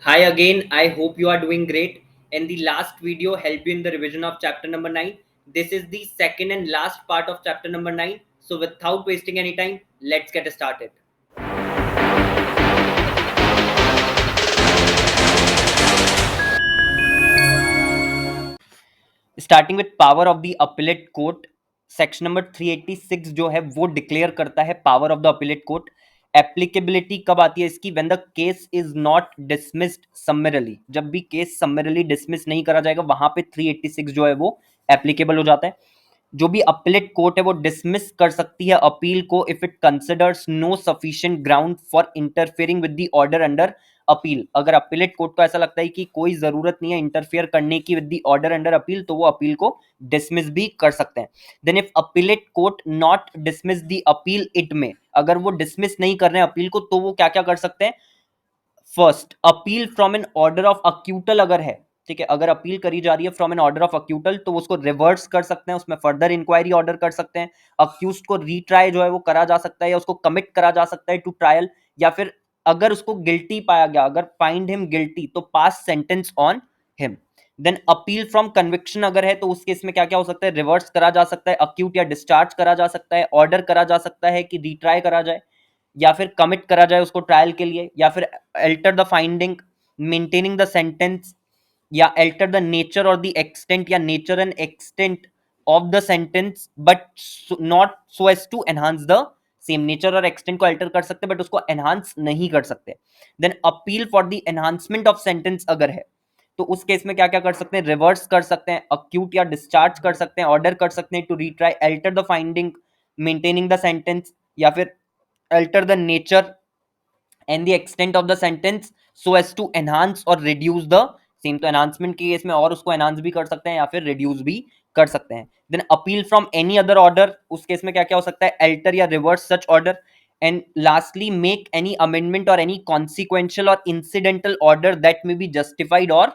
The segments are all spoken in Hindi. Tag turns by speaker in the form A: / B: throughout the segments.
A: Hi again, I hope you are doing great. In the last video, helped you in the revision of chapter number 9. This is the second and last part of chapter number 9. So, without wasting any time, let's get started. Starting with power of the appellate court, section number 386 जो है वो डिक्लेयर करता है power of the appellate court. Applicability कब आती है इसकी? When the case is not dismissed summarily. जब भी केस समरली डिसमिस नहीं करा जाएगा वहां पे 386 जो है वो एप्लीकेबल हो जाता है। जो भी अपीलेट कोर्ट है वो डिसमिस कर सकती है अपील को if it considers no sufficient ground for interfering with the order under appeal. अगर अपीलेट कोर्ट को ऐसा लगता है कि कोई जरूरत नहीं है इंटरफेयर करने की with the order under appeal, तो वो अपील को डिसमिस भी कर सकते हैं। Then if appellate court not dismiss the appeal it में, अगर वो डिसमिस नहीं कर रहे हैं अपील को तो वो क्या क्या कर सकते हैं? First, appeal from an order of acquittal अगर है, ठीक है, अगर अपील करी जा रही है from an order of acquittal तो उसको रिवर्स कर सकते हैं, उसमें फर्दर इंक्वायरी ऑर्डर कर सकते हैं। अक्यूज को रीट्राई जो है वो करा जा सकता है या उसको कमिट करा जा सकता है टू ट्रायल, या फिर अगर उसको गिल्टी पाया गया, अगर फाइंड हिम गिल्टी तो pass sentence on him. Then appeal from conviction अगर है तो उस केस में क्या क्या हो सकता है? रिवर्स करा जा सकता है, अक्यूट या डिस्चार्ज करा जा सकता है, ऑर्डर करा जा सकता है कि रीट्राई करा जाए, या फिर कमिट करा जाए उसको ट्रायल के लिए, या फिर alter the finding, maintaining the sentence, या अल्टर द नेचर और द एक्सटेंट या nature and extent of the sentence but not so as to enhance the same. Nature और एक्सटेंट को अल्टर कर सकते हैं बट उसको एनहांस नहीं कर सकते। Then appeal for the enhancement of sentence अगर है तो उस केस में क्या क्या कर सकते हैं? रिवर्स कर सकते हैं, अक्यूट या डिस्चार्ज कर सकते हैं, ऑर्डर कर सकते हैं to retry, alter the finding, maintaining the sentence, या फिर alter the nature and the extent of the sentence so as to enhance or reduce the same। तो enhancement के केस में और उसको enhance भी कर सकते हैं या फिर reduce भी कर सकते हैं। then appeal from any other order, उस केस में क्या क्या हो सकता है? alter या reverse such order। and lastly make any amendment or any consequential or incidental order that may be justified or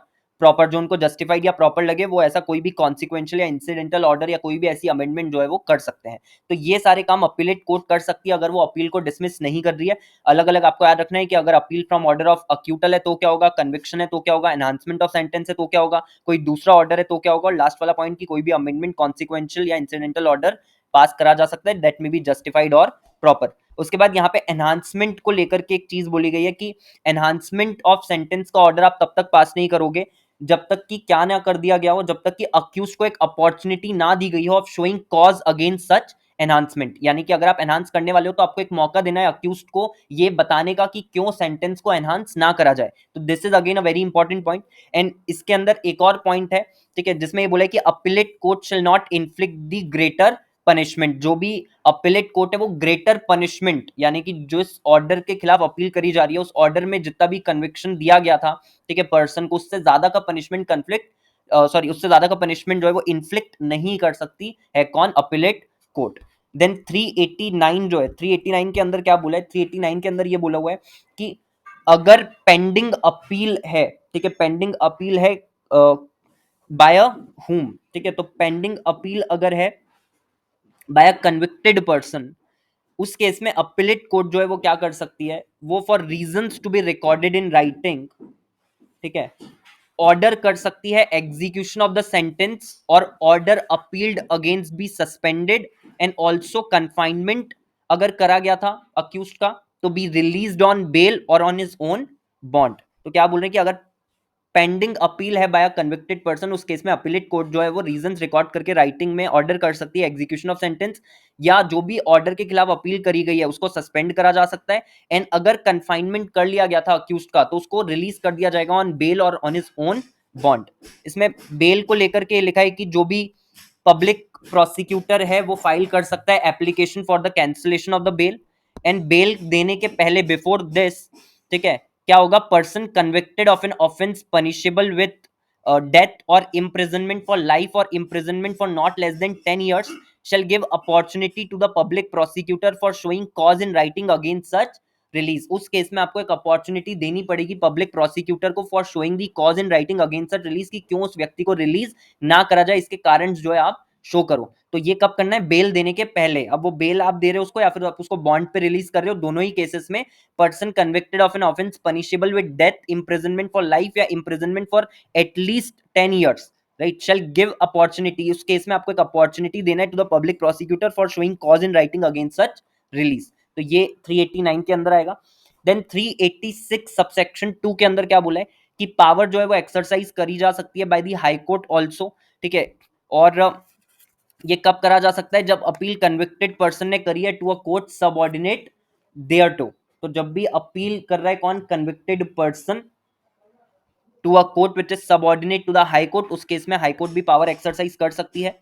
A: proper, जो उनको जस्टिफाइड या प्रॉपर लगे वो ऐसा कोई भी कॉन्सिक्वेंशियल या इंसिडेंटल ऑर्डर या कोई भी ऐसी अमेंडमेंट जो है वो कर सकते हैं। तो ये सारे काम अपीलेट कोर्ट कर सकती है अगर वो अपील को डिसमिस नहीं कर रही है। अलग अलग आपको याद रखना है कि अगर अपील फ्रॉम ऑर्डर ऑफ अक्यूटल है तो क्या होगा, कन्विक्शन है तो क्या होगा, एनहांसमेंट ऑफ सेंटेंस है तो क्या होगा, कोई दूसरा ऑर्डर है तो क्या होगा, और लास्ट वाला पॉइंट की कोई भी अमेंडमेंट कॉन्सिक्वेंशियल या इंसिडेंटल ऑर्डर पास करा जा सकता है दैट में बी जस्टिफाइड और प्रॉपर। उसके बाद यहाँ पे एनहांसमेंट को लेकर के एक चीज बोली गई है कि एनहांसमेंट ऑफ सेंटेंस का ऑर्डर आप तब तक पास नहीं करोगे जब तक कि क्या ना कर दिया गया हो, जब तक कि अक्यूज को एक अपॉर्चुनिटी ना दी गई हो of showing cause against such enhancement. यानी कि अगर आप एनहांस करने वाले हो तो आपको एक मौका देना है अक्यूज को ये बताने का कि क्यों सेंटेंस को एनहांस ना करा जाए। तो this is again a very important point. And इसके अंदर एक और पॉइंट है, ठीक है, जिसमें ये बोला है कि appellate court shall not inflict the greater punishment. जो भी अपीलेट कोर्ट है वो ग्रेटर पनिशमेंट, यानी कि जिस ऑर्डर के खिलाफ अपील करी जा रही है उस ऑर्डर में जितना भी कन्विक्शन दिया गया था, ठीक है, पर्सन को, उससे ज्यादा का पनिशमेंट कन्फ्लिक्ट सॉरी उससे ज्यादा का पनिशमेंट जो है वो इन्फ्लिक्ट नहीं कर सकती है कौन? Appellate court. देन 389 जो है, 389 के अंदर क्या बोला है? 389 के अंदर ये बोला हुआ है कि अगर पेंडिंग अपील है, ठीक है, पेंडिंग अपील है बाय हुम, ठीक है, तो पेंडिंग अपील अगर है बाय अ कन्विक्टेड पर्सन, उस केस में अपीलेट कोर्ट जो है वो क्या कर सकती है? वो for reasons to be recorded in writing, ठीक है, ऑर्डर कर सकती है एग्जीक्यूशन ऑफ द सेंटेंस, और order appealed against be suspended, and also confinement अगर करा गया था अक्यूज का तो बी रिलीज्ड ऑन बेल और ऑन हिज ओन बॉन्ड। तो क्या बोल रहे हैं कि अगर पेंडिंग अपील है बाय अ कन्विक्टेड पर्सन, उस केस में अपीलेट कोर्ट जो है वो रीजंस रिकॉर्ड करके राइटिंग में ऑर्डर कर सकती है एग्जीक्यूशन ऑफ सेंटेंस, या जो भी ऑर्डर के खिलाफ अपील करी गई है उसको सस्पेंड करा जा सकता है। एंड अगर कन्फाइनमेंट कर लिया गया था अक्यूज का तो उसको रिलीज कर दिया जाएगा ऑन बेल और ऑन हिज ओन बॉन्ड। इसमें बेल को लेकर के लिखा है कि जो भी पब्लिक प्रोसिक्यूटर है वो फाइल कर सकता है application for the cancellation of the bail, and bail देने के पहले बिफोर दिस, ठीक है, क्या होगा? Person convicted of an offence punishable with death और imprisonment for life or imprisonment for not less than 10 years shall give opportunity to the public prosecutor for showing cause in writing against such release. उस केस में आपको एक अपॉर्चुनिटी देनी पड़ेगी पब्लिक प्रोसिक्यूटर को for showing the cause in writing against such release, कि क्यों उस व्यक्ति को रिलीज ना करा जाए, इसके कारण जो है आप शो करो। तो ये कब करना है? बेल देने के पहले। अब वो बेल आप दे रहे हो उसको या फिर आप उसको बॉन्ड पे रिलीज कर रहे हो, दोनों ही केसेस में person convicted of an offence punishable with death, imprisonment for life या imprisonment for at least 10 years, right, shall give opportunity, उस केस में आपको एक अपॉर्चुनिटी देना है to the public prosecutor for showing cause in writing against such release. तो ये 389 के अंदर आएगा। देन 386 सबसेक्शन 2 के अंदर क्या बोला है कि पावर जो है वो एक्सरसाइज करी जा सकती है by the high court also, ठीक है। और ये कब करा जा सकता है? जब अपील कन्विक्टेड पर्सन ने करी है to a court subordinate thereto. तो जब भी अपील कर रहा है कौन? Convicted person to a court which is subordinate to the high court, उस केस में हाई कोर्ट भी पावर एक्सरसाइज कर सकती है।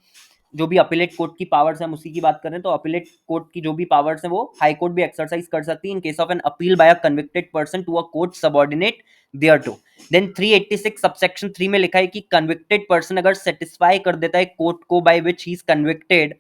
A: जो भी अपीलेट कोर्ट की पावर्स हैं हम उसी की बात कर रहे हैं, तो अपीलेट कोर्ट की जो भी पावर्स हैं वो हाई कोर्ट भी एक्सरसाइज कर सकती है in case of an appeal by a convicted person to a court subordinate thereto. Then 386 subsection 3 में लिखा है कि कन्विक्टेड पर्सन अगर सेटिस्फाई कर देता है कोर्ट को by which he is convicted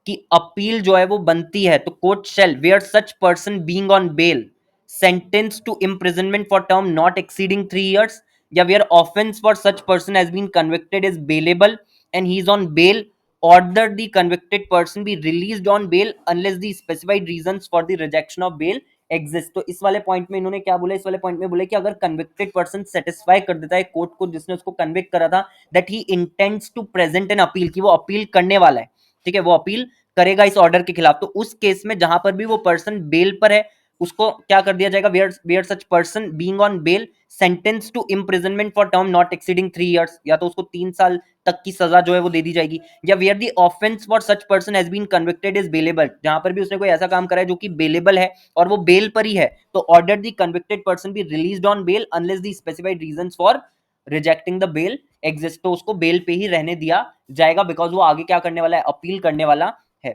A: कि अपील जो है वो बनती है, तो court shall where such person being on bail sentence to imprisonment for term not exceeding 3 years, या where offence for such person has been convicted is bailable and he is on bail, order the convicted person be released on bail unless the specified reasons for the rejection of bail exist। तो इस वाले पॉइंट में इन्होंने क्या बोला? इस वाले पॉइंट में बोले कि अगर कन्विक्टेड पर्सन सेटिस्फाई कर देता है कोर्ट को जिसने उसको कन्विक्ट करा था that he intends to present an appeal, कि वो अपील करने वाला है, ठीक है, वो अपील करेगा इस ऑर्डर के खिलाफ, तो उस केस में जहां पर भी वो पर्सन बेल पर है उसको क्या कर दिया जाएगा? Where such person being on bail sentence to imprisonment for term not exceeding 3 years, या तो उसको 3 साल तक की सजा जो है वो दे दी जाएगी। या where the offence for such person has been convicted is bailable, जहां पर भी उसने कोई ऐसा काम करा है जो कि बेलेबल है और वो बेल पर ही है, तो order the convicted person be released on bail unless the specified reasons for rejecting the bail exist, तो उसको बेल पे ही रहने दिया जाएगा बिकॉज वो आगे क्या करने वाला है? अपील करने वाला है।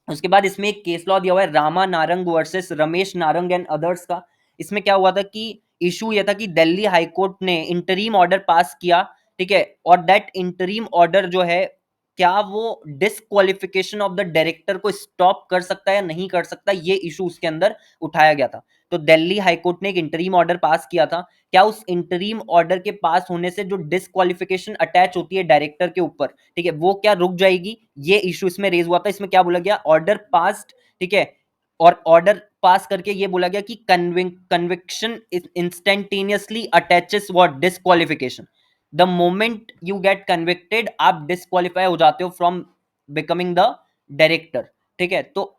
A: उसके बाद इसमें एक केस लॉ दिया हुआ है Rama Narang versus Ramesh Narang and others का। इसमें क्या हुआ था कि इशू यह था कि दिल्ली हाईकोर्ट ने इंटरीम ऑर्डर पास किया, ठीक है, और दैट इंटरीम ऑर्डर जो है क्या वो डिसक्वालिफिकेशन ऑफ द डायरेक्टर को स्टॉप कर सकता है या नहीं कर सकता, ये इशू उसके अंदर उठाया गया था। तो दिल्ली हाईकोर्ट ने एक इंटरीम ऑर्डर पास किया था, क्या उस इंटरीम ऑर्डर के पास होने से जो डिसक्वालिफिकेशन अटैच होती है डायरेक्टर के ऊपर, ठीक है, वो क्या रुक जाएगी? ये इशू इसमें रेज हुआ था। इसमें क्या बोला गया? ऑर्डर पास्ड, ठीक है, और ऑर्डर पास करके ये बोला गया कि conviction instantaneously attaches what? Disqualification. The moment you get convicted आप डिसक्वालीफाई हो जाते हो फ्रॉम बिकमिंग द डायरेक्टर, ठीक है। तो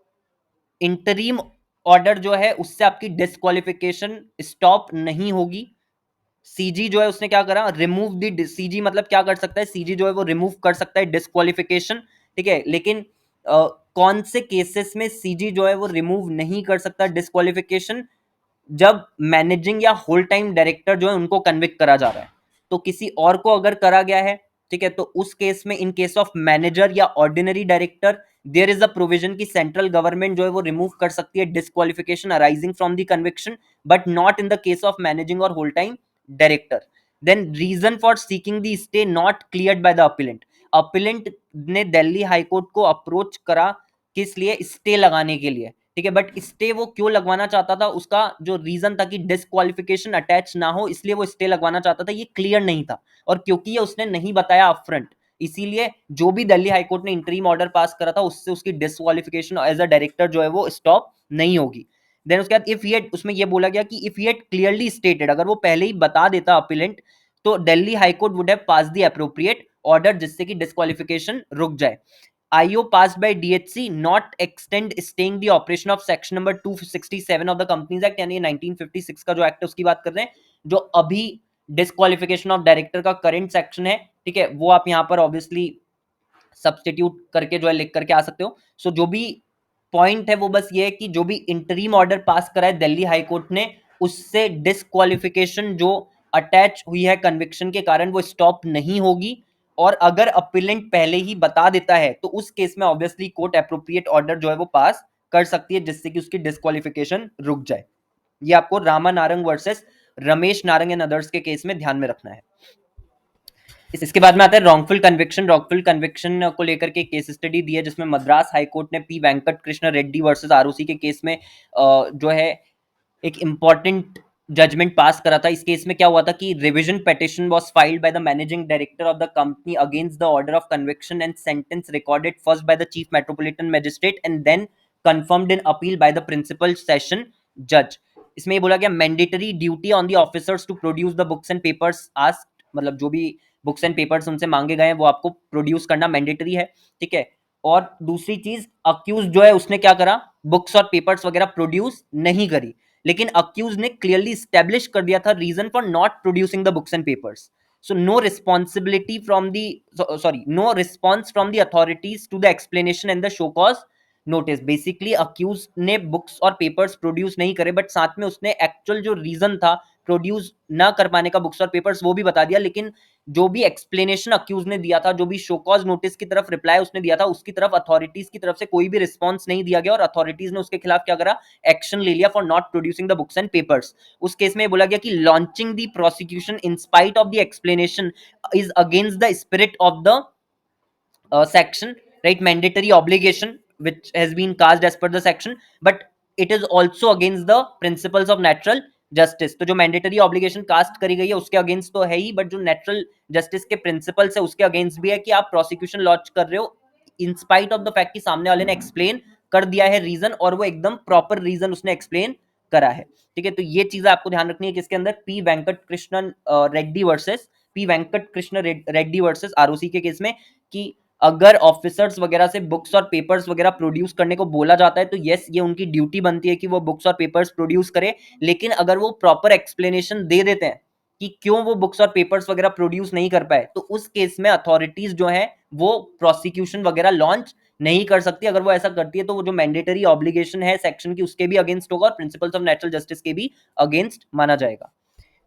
A: इंटरीम ऑर्डर जो है उससे आपकी डिसक्वालिफिकेशन स्टॉप नहीं होगी। सीजी जो है उसने क्या करा? रिमूव द सीजी, मतलब क्या कर सकता है? सीजी जो है वो रिमूव कर सकता है डिसक्वालिफिकेशन, ठीक है, लेकिन कौन से केसेस में सीजी जो है वो रिमूव नहीं कर सकता डिसक्वालिफिकेशन? जब मैनेजिंग या होल टाइम डायरेक्टर जो है उनको कन्विक्ट करा जा रहा है, तो किसी और को अगर करा गया है, ठीक है, तो उस केस में इन केस ऑफ मैनेजर या ordinary director there is a provision की सेंट्रल गवर्नमेंट जो है वो रिमूव कर सकती है disqualification arising from the conviction, but not in the case of managing और whole time director. Then reason for seeking the stay not cleared by the appellant. Appellant ने दिल्ली हाईकोर्ट को अप्रोच करा किस लिए? स्टे लगाने के लिए, ठीक है, बट स्टे वो क्यों लगवाना चाहता था? उसका जो रीजन था कि डिसक्वालिफिकेशन अटैच ना हो इसलिए वो स्टे लगवाना चाहता था, ये क्लियर नहीं था, और क्योंकि ये उसने नहीं बताया अपफ्रंट, इसीलिए जो भी दिल्ली हाईकोर्ट ने इंटरीम ऑर्डर पास करा था उससे उसकी डिसक्वालिफिकेशन एज अ डायरेक्टर जो है वो स्टॉप नहीं होगी। देन उसके बाद इफ ही उसमें ये बोला गया कि इफ ही क्लियरली स्टेटेड, अगर वो पहले ही बता देता अपीलेंट, तो Delhi high court would have pass the appropriate order जिससे कि डिसक्वालिफिकेशन रुक जाए। IO passed by DHC not extend staying the operation of section number 267 of the Companies Act, यानी 1956 का जो एक्ट है उसकी बात कर रहे हैं, जो अभी डिसक्वालिफिकेशन ऑफ डायरेक्टर का करंट सेक्शन है, ठीक है, वो आप यहां पर ऑब्वियसली सब्सटीट्यूट करके जो है लिख करके आ सकते हो। सो जो भी पॉइंट है वो बस ये है कि जो भी इंटरीम ऑर्डर पास करा है दिल्ली हाईकोर्ट ने उससे डिसक्वालिफिकेशन जो अटैच हुई है कन्विक्शन के कारण वो स्टॉप नहीं होगी, और अगर अपीलेंट पहले ही बता देता है तो उस केस में ऑब्वियसली कोर्ट एप्रोप्रिएट ऑर्डर जो है वो पास कर सकती है जिससे कि उसकी डिसक्वालिफिकेशन रुक जाए। ये आपको Rama Narang versus Ramesh Narang and others के केस में ध्यान में रखना है। इसके बाद में आता है रॉन्गफुल कन्विक्शन। रॉन्गफुल कन्विक्शन को लेकर के केस स्टडी दी है जिसमें मद्रास हाईकोर्ट ने P Venkata Krishna Reddy versus ROC के केस में जो है एक इम्पॉर्टेंट जजमेंट पास करा था। इस केस में क्या हुआ था कि revision petition was filed by the managing director of the company against the order of conviction and sentence recorded first by the chief metropolitan magistrate and then confirmed in appeal by the principal session जज। इसमें ये बोला गया mandatory duty on the officers to produce the books and papers asked, मतलब जो भी बुक्स एंड पेपर्स उनसे मांगे गए हैं वो आपको प्रोड्यूस करना मैंडेटरी है, ठीक है। और दूसरी चीज, अक्यूज जो है उसने क्या करा, बुक्स और पेपर्स वगैरह प्रोड्यूस नहीं करी, लेकिन अक्यूज ने क्लियरली स्टैब्लिश कर दिया था reason for not producing the books and papers. So no responsibility from the, sorry, no response from the authorities to the explanation and the show cause notice. Basically accused ने बुक्स और पेपर्स प्रोड्यूस नहीं करे, बट साथ में उसने एक्चुअल जो रीजन था प्रोड्यूस ना कर पाने का बुक्स और पेपर्स वो भी बता दिया, लेकिन जो भी एक्सप्लेनेशन अक्यूज ने दिया था, जो भी शो कॉज नोटिस की तरफ रिप्लाई उसने दिया था, उसकी तरफ अथॉरिटीज की तरफ से कोई भी रिस्पॉन्स नहीं दिया गया और अथॉरिटीज ने उसके खिलाफ क्या करा, एक्शन ले लिया for not producing the books and papers. उस केस में बोला गया कि launching the prosecution in spite of the explanation is against the spirit of the section, right, mandatory obligation which has been cast as per the section, but it is also against the principles of natural justice. तो जो मैंडेटरी ऑब्लिगेशन कास्ट करी गई है उसके अगेंस्ट तो है ही, बट जो नेचुरल जस्टिस के प्रिंसिपल्स है उसके अगेंस्ट भी है कि आप प्रोसिक्यूशन लॉन्च कर रहे हो in spite of the fact कि सामने वाले ने एक्सप्लेन कर दिया है रीजन और वो एकदम प्रॉपर रीजन उसने एक्सप्लेन करा है, ठीक है। तो ये चीजें आपको ध्यान रखनी है किसके अंदर, P Venkata Krishnan Reddy versus P Venkata Krishna Reddy versus ROC के केस में, कि अगर ऑफिसर्स वगैरह से बुक्स और पेपर्स वगैरह प्रोड्यूस करने को बोला जाता है तो यस ये उनकी ड्यूटी बनती है कि वो बुक्स और पेपर्स प्रोड्यूस करे, लेकिन अगर वो प्रॉपर एक्सप्लेनेशन दे देते हैं कि क्यों वो बुक्स और पेपर्स वगैरह प्रोड्यूस नहीं कर पाए, तो उस केस में अथॉरिटीज जो है वो प्रोसिक्यूशन वगैरह लॉन्च नहीं कर सकती। अगर वो ऐसा करती है तो वो जो मैंडेटरी ऑब्लिगेशन है सेक्शन की उसके भी अगेंस्ट होगा और प्रिंसिपल्स ऑफ नेचुरल जस्टिस के भी अगेंस्ट माना जाएगा।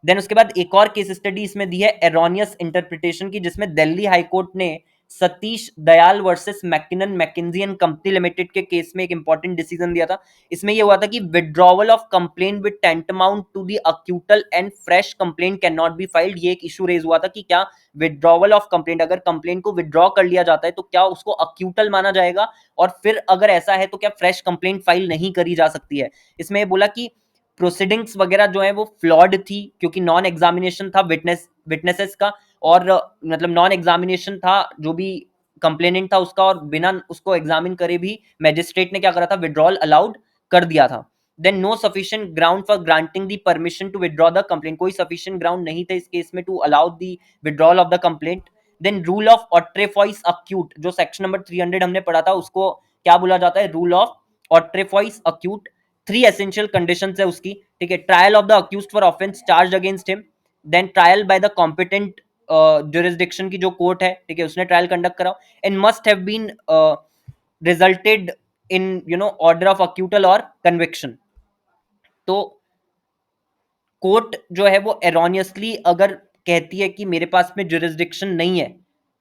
A: देन उसके बाद एक और केस स्टडी इसमें दी है एरोनियस इंटरप्रिटेशन की, जिसमें दिल्ली हाईकोर्ट ने Satish Dayal versus Mackinnon Mackenzie and company limited के केस में एक इंपॉर्टेंट डिसीजन दिया था। इसमें यह हुआ था कि withdrawal of complaint with tantamount to the acquittal and fresh complaint can not be filed. ये एक इशू रेज हुआ था कि क्या विड्रॉवल ऑफ कंप्लेंट, अगर कंप्लेंट को विड्रॉ कर लिया जाता है तो क्या उसको अक्यूटल माना जाएगा, और फिर अगर ऐसा है तो क्या फ्रेश कंप्लेंट फाइल नहीं करी जा सकती है। इसमें बोला कि प्रोसीडिंग्स वगैरह जो है वो फ्लॉड थी क्योंकि नॉन एग्जामिनेशन था विटनेसेस का, और मतलब नॉन एग्जामिनेशन था जो भी कंप्लेनेंट था उसका, और बिना उसको एग्जामिन करे भी मैजिस्ट्रेट ने क्या करा था, विड्रॉल अलाउड कर दिया था। Then no sufficient ground for granting the permission to withdraw the complaint, कोई सफिशिएंट ग्राउंड नहीं थे इस केस में to allow the withdrawal of the complaint. Then rule of autrefois acquit, जो सेक्शन नंबर 300 हमने पढ़ा था, उसको क्या बोला जाता है, rule of autrefois acquit. Three essential conditions है उसकी, ठीक है। Trial of the accused for offence charge against him, then trial by the competent jurisdiction की जो कोर्ट है, ठीक है, उसने ट्रायल कंडक्ट करा, and must have been resulted in order of acquittal और कन्विक्शन। तो कोर्ट जो है वो एरोनियसली अगर कहती है कि मेरे पास में जुरिस्डिक्शन नहीं है,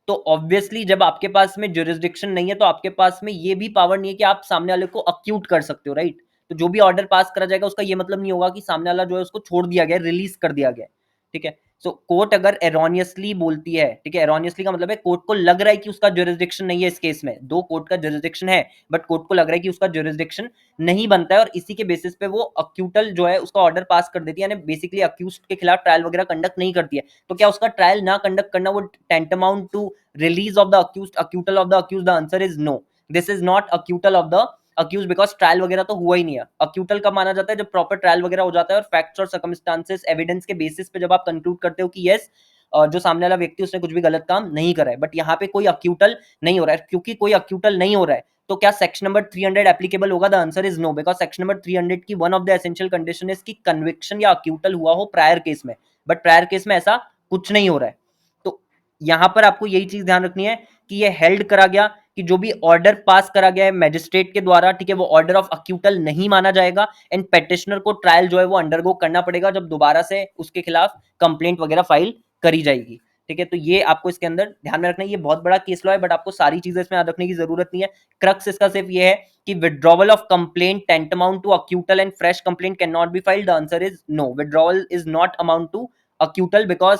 A: तो ऑब्वियसली जब आपके पास में जुरिस्डिक्शन नहीं है तो आपके पास में ये भी पावर नहीं है कि आप सामने वाले को अक्यूट कर सकते हो, राइट। तो जो भी ऑर्डर पास करा जाएगा उसका ये मतलब नहीं होगा कि सामने वाला जो है उसको छोड़ दिया गया, रिलीज कर दिया गया, ठीक है। सो कोर्ट अगर एरोनियसली बोलती है, ठीक है, एरोनियसली का मतलब है कोर्ट को लग रहा है कि उसका जुरिस्डिक्शन नहीं है, इस केस में दो कोर्ट का जुरिस्डिक्शन है बट कोर्ट को लग रहा है कि उसका जुरिस्डिक्शन नहीं बनता है, और इसी के बेसिस पे वो अक्यूटल जो है उसका ऑर्डर पास कर देती है, यानी बेसिकली अक्यूज्ड के खिलाफ ट्रायल वगैरह कंडक्ट नहीं करती है। तो क्या उसका ट्रायल ना कंडक्ट करना वो tantamount to release of the accused, acquittal of the accused? The answer is no, this is not acquittal of the accuse, because trial वगैरह तो हुआ ही नहीं है। अक्यूटल कब माना जाता है, जब प्रॉपर ट्रायल वगैरह हो जाता है और फैक्ट्स और सर्कमस्टांसेस एविडेंस के बेसिस पे जब आप कंक्लूड करते हो कि यस जो सामने वाला व्यक्ति उसने कुछ भी गलत काम नहीं करा है। बट यहाँ पे कोई अक्यूटल नहीं हो रहा है, क्योंकि कोई अक्यूटल नहीं हो रहा है तो क्या सेक्शन नंबर 300 एप्लीकेबल होगा? The answer is no, because section number 300 की one of the essential condition is कि कन्विक्शन या अक्यूटल हुआ हो प्रायर केस में, बट प्रायर केस में ऐसा कुछ नहीं हो रहा है। तो यहां पर आपको यही चीज ध्यान रखनी है कि ये हेल्ड करा गया कि जो भी ऑर्डर पास करा गया है मैजिस्ट्रेट के द्वारा, ठीक है, वो ऑर्डर ऑफ अक्यूटल नहीं माना जाएगा, एंड पेटिशनर को ट्रायल जो है वो अंडरगो करना पड़ेगा जब दोबारा से उसके खिलाफ कंप्लेंट वगैरह फाइल करी जाएगी, ठीक है। तो ये आपको इसके अंदर ध्यान में रखना है। ये बहुत बड़ा केस लॉ है बट आपको सारी चीजें इसमें याद रखने की जरूरत नहीं है। क्रक्स इसका सिर्फ ये है कि withdrawal of complaint tantamount to acquittal and fresh complaint can not be filed. The answer is no, withdrawal is not amount to acquittal because,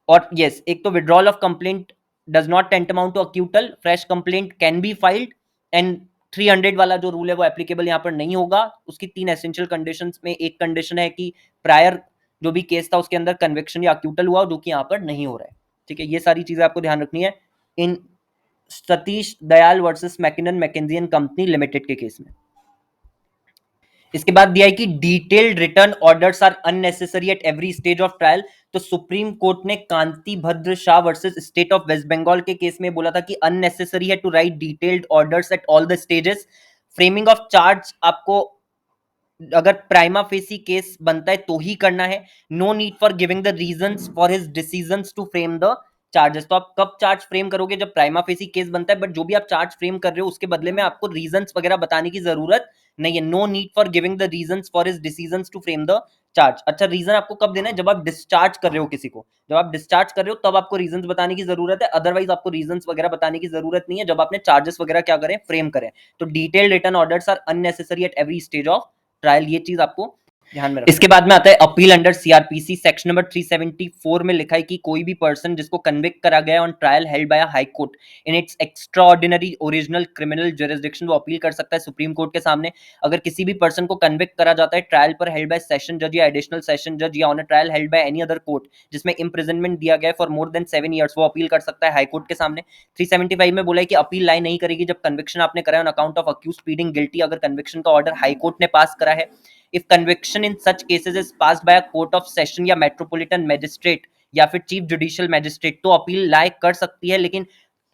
A: और यस, एक तो withdrawal of complaint does not tantamount to acquittal, fresh complaint can be filed, and 300 वाला जो रूल है वो एप्लीकेबल यहाँ पर नहीं होगा। उसकी 3 एसेंशियल कंडीशंस में एक कंडीशन है कि प्रायर जो भी केस था उसके अंदर कन्विक्शन या अक्यूटल हुआ, जो कि यहाँ पर नहीं हो रहा है। ठीक है, ये सारी चीजें आपको ध्यान रखनी है in Satish Dayal versus Mackinnon Mackenzie and company limited के केस में। इसके बाद दिया है कि detailed return orders are unnecessary at every stage of trial. तो सुप्रीम कोर्ट ने Kanti Bhadra Shah versus state of West Bengal के केस में बोला था कि अननेसेसरी है to write detailed orders at all the stages. Framing of charge आपको अगर प्राइमा फेसी केस बनता है तो ही करना है। No need for giving the reasons for his decisions to frame the charges. तो आप कब चार्ज फ्रेम करोगे? जब प्राइमा फेसी केस बनता है, बट जो भी आप चार्ज फ्रेम कर रहे हो उसके बदले में आपको रीजंस वगैरह बताने की जरूरत नहीं है। No need for giving the reasons for his decisions to frame the charge. अच्छा, रीजन आपको कब देना है? जब आप डिस्चार्ज कर रहे हो किसी को। जब आप डिस्चार्ज कर रहे हो तब आपको रीजंस बताने की जरूरत है, अदरवाइज आपको रीजंस वगैरह बताने की जरूरत नहीं है जब आपने चार्जेस वगैरह क्या करें, फ्रेम करें। तो detailed return orders are unnecessary at every stage of trial, ये चीज आपको ध्यान में रखना। इसके बाद में आता है appeal under CrPC section number 374 में लिखा है कि कोई भी पर्सन जिसको कन्विक्ट करा गया on trial held by high court in its extra ordinary original criminal jurisdiction, वो अपील कर सकता है सुप्रीम कोर्ट के सामने। अगर किसी भी पर्सन को कन्विक्ट करा जाता है ट्रायल पर हेल्ड बाय सेशन जज या एडिशनल सेशन जज या on a trial held by any other court जिसमें इम्प्रिजनमेंट दिया गया है फॉर मोर देन 7 ईयर्स, वो अपील कर सकता है हाई कोर्ट के सामने। 375 में बोला है कि अपील लाई नहीं करेगी जब कन्विक्शन आपने करा है on account of accused pleading guilty, अगर कन्विक्शन का ऑर्डर हाई कोर्ट ने पास करा है। If conviction in such cases is passed by a court of session या metropolitan magistrate या फिर चीफ जुडिशियल मैजिस्ट्रेट, तो अपील लायक कर सकती है। लेकिन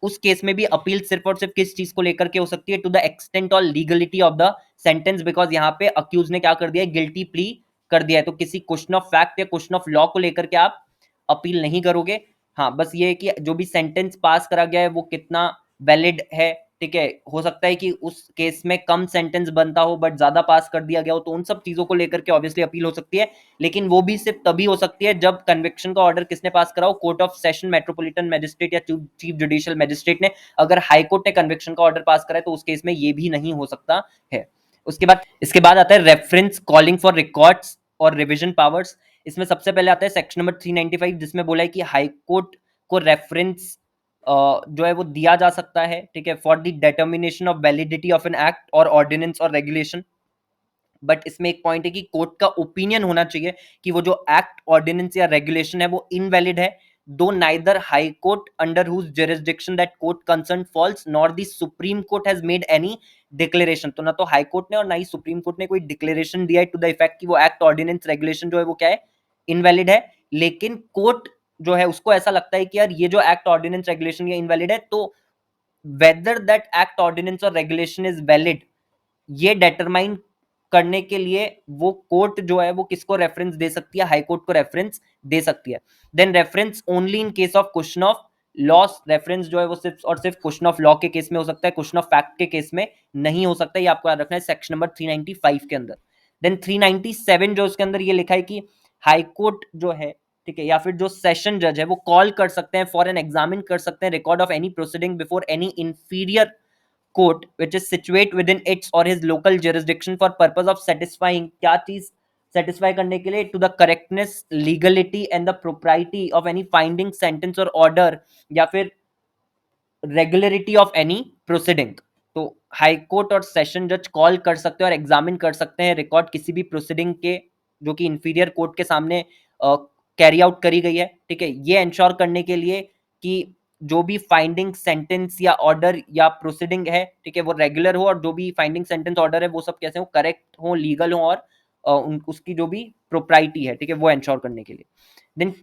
A: उस केस में भी अपील सिर्फ और सिर्फ किस चीज को लेकर के हो सकती है? टू द एक्सटेंट और legality of the sentence, because यहाँ पे अक्यूज ने क्या कर दिया है? गिल्टी प्ली कर दिया है। तो किसी क्वेश्चन ऑफ फैक्ट या क्वेश्चन ऑफ लॉ को लेकर के आप अपील नहीं करोगे। हाँ, बस ये है कि जो भी सेंटेंस पास करा गया है वो कितना वैलिड है। ठीक है, हो सकता है कि उस केस में कम सेंटेंस बनता हो बट ज्यादा पास कर दिया गया हो, तो उन सब चीजों को लेकर के ऑब्वियसली अपील हो सकती है। लेकिन वो भी सिर्फ तभी हो सकती है जब कन्विक्शन का ऑर्डर किसने पास करा हो? Court of session, metropolitan magistrate या चीफ जुडिशियल मैजिस्ट्रेट ने। अगर हाई कोर्ट ने कन्विक्शन का ऑर्डर पास करा है तो उस केस में ये भी नहीं हो सकता है। इसके बाद आता है रेफरेंस कॉलिंग फॉर रिकॉर्ड्स और रिविजन पावर्स। इसमें सबसे पहले आता है सेक्शन नंबर 395 जिसमें बोला है कि हाई कोर्ट को रेफरेंस जो है वो दिया जा सकता है। ठीक है, for the determination of validity of an act और ऑर्डिनेंस और रेगुलेशन। बट इसमें एक पॉइंट है कि कोर्ट का ओपिनियन होना चाहिए कि वो जो एक्ट, ऑर्डिनेंस या रेगुलेशन है वो इनवैलिड है, though neither high court under whose jurisdiction that court concern falls nor the supreme court has made any declaration. तो ना तो हाई कोर्ट ने और ना ही सुप्रीम कोर्ट ने कोई डिक्लेरेशन दिया है टू द इफेक्ट कि वो एक्ट, ऑर्डिनेंस, रेगुलेशन जो है वो क्या है? इनवैलिड है। लेकिन कोर्ट जो है उसको ऐसा लगता है कि यार ये जो एक्ट, ऑर्डिनेंस, रेगुलेशन ये इनवैलिड है, तो वेदर दैट एक्ट, ऑर्डिनेंस और रेगुलेशन इज वैलिड, ये डिटरमाइन करने के लिए वो कोर्ट जो है वो किसको रेफरेंस दे सकती है? हाई कोर्ट को रेफरेंस दे सकती है। Then reference only in case of question of law. Reference जो है वो सिर्फ और सिर्फ क्वेश्चन ऑफ लॉ के केस में हो सकता है, क्वेश्चन ऑफ फैक्ट के केस में नहीं हो सकता। ये आपको याद रखना है सेक्शन नंबर 395 के अंदर। देन 397 जो उसके अंदर ये लिखा है कि हाई कोर्ट जो है, ठीक है, या फिर जो सेशन जज है वो कॉल कर सकते हैं फॉर एन एग्जामिन कर सकते हैं record of any proceeding before any inferior court which is situate within its or his local jurisdiction for purpose of satisfying, क्या चीज satisfy करने के लिए? to the correctness, legality and the propriety of any finding, sentence or order या फिर रेगुलरिटी ऑफ एनी प्रोसीडिंग। तो हाई कोर्ट और सेशन जज कॉल कर सकते हैं और एग्जामिन कर सकते हैं रिकॉर्ड किसी भी प्रोसीडिंग के जो कि इंफीरियर कोर्ट के सामने कैरी आउट करी गई है। ठीक है, ये इंश्योर करने के लिए कि जो भी फाइंडिंग, सेंटेंस या ऑर्डर या प्रोसीडिंग है, ठीक है, वो रेगुलर हो और जो भी फाइंडिंग, सेंटेंस, ऑर्डर है वो सब कैसे हो? करेक्ट हो, लीगल हो और उसकी जो भी प्रोप्राइटी है, ठीक है, वो इंश्योर करने के लिए। Then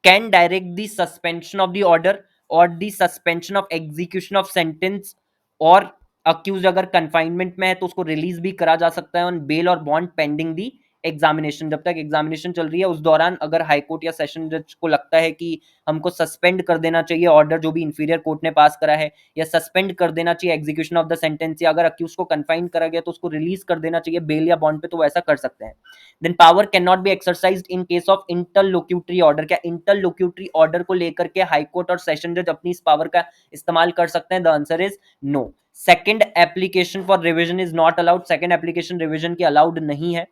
A: can direct the suspension of the order और the suspension of execution of sentence, और अक्यूज अगर कंफाइनमेंट में है तो उसको रिलीज भी करा जा सकता है ऑन बेल और बॉन्ड पेंडिंग दी एग्जामिनेशन। जब तक एग्जामिनेशन चल रही है उस दौरान अगर हाई कोर्ट या सेशन जज को लगता है कि हमको सस्पेंड कर देना चाहिए ऑर्डर जो भी इंफीरियर कोर्ट ने पास करा है, या सस्पेंड कर देना चाहिए एग्जीक्यूशन ऑफ द सेंटेंस, या अगर अक्यूज को कंफाइन करा गया तो उसको रिलीज कर देना चाहिए बेल या बॉन्ड पे, तो वो ऐसा कर सकते हैं। Then power can not be exercised in case of interlocutory order. क्या इंटरलोक्यूटरी ऑर्डर को लेकर के हाई कोर्ट और सेशन जज अपनी इस पावर का इस्तेमाल कर सकते हैं? The answer is no. Second application for revision is not allowed. Second application revision की अलाउड नहीं है।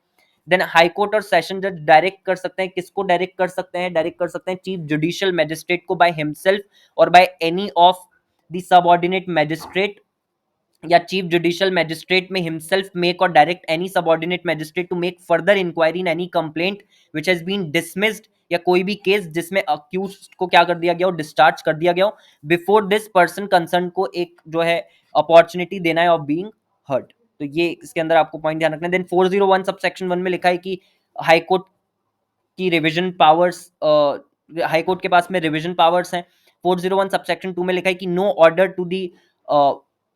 A: देन हाई कोर्ट और सेशन जज डायरेक्ट कर सकते हैं, किसको डायरेक्ट कर सकते हैं? डायरेक्ट कर सकते हैं चीफ जुडिशियल मैजिस्ट्रेट को बाय हिमसेल्फ और by any of the subordinate magistrate या chief judicial magistrate may himself make और direct any subordinate magistrate to make further inquiry in any complaint which has been dismissed, या कोई भी केस जिसमें अक्यूज्ड को क्या कर दिया गया हो, डिस्चार्ज कर दिया गया हो, बिफोर दिस पर्सन कंसर्न को एक जो है अपॉर्चुनिटी देना है ऑफ बीइंग हर्ड। तो ये इसके अंदर आपको पॉइंट ध्यान रखना है। देन 401 सबसेक्शन 1 में लिखा है कि हाईकोर्ट की रिवीजन पावर्स, हाईकोर्ट के पास में रिवीजन पावर्स हैं। 401 सबसेक्शन 2 में लिखा है कि no order to the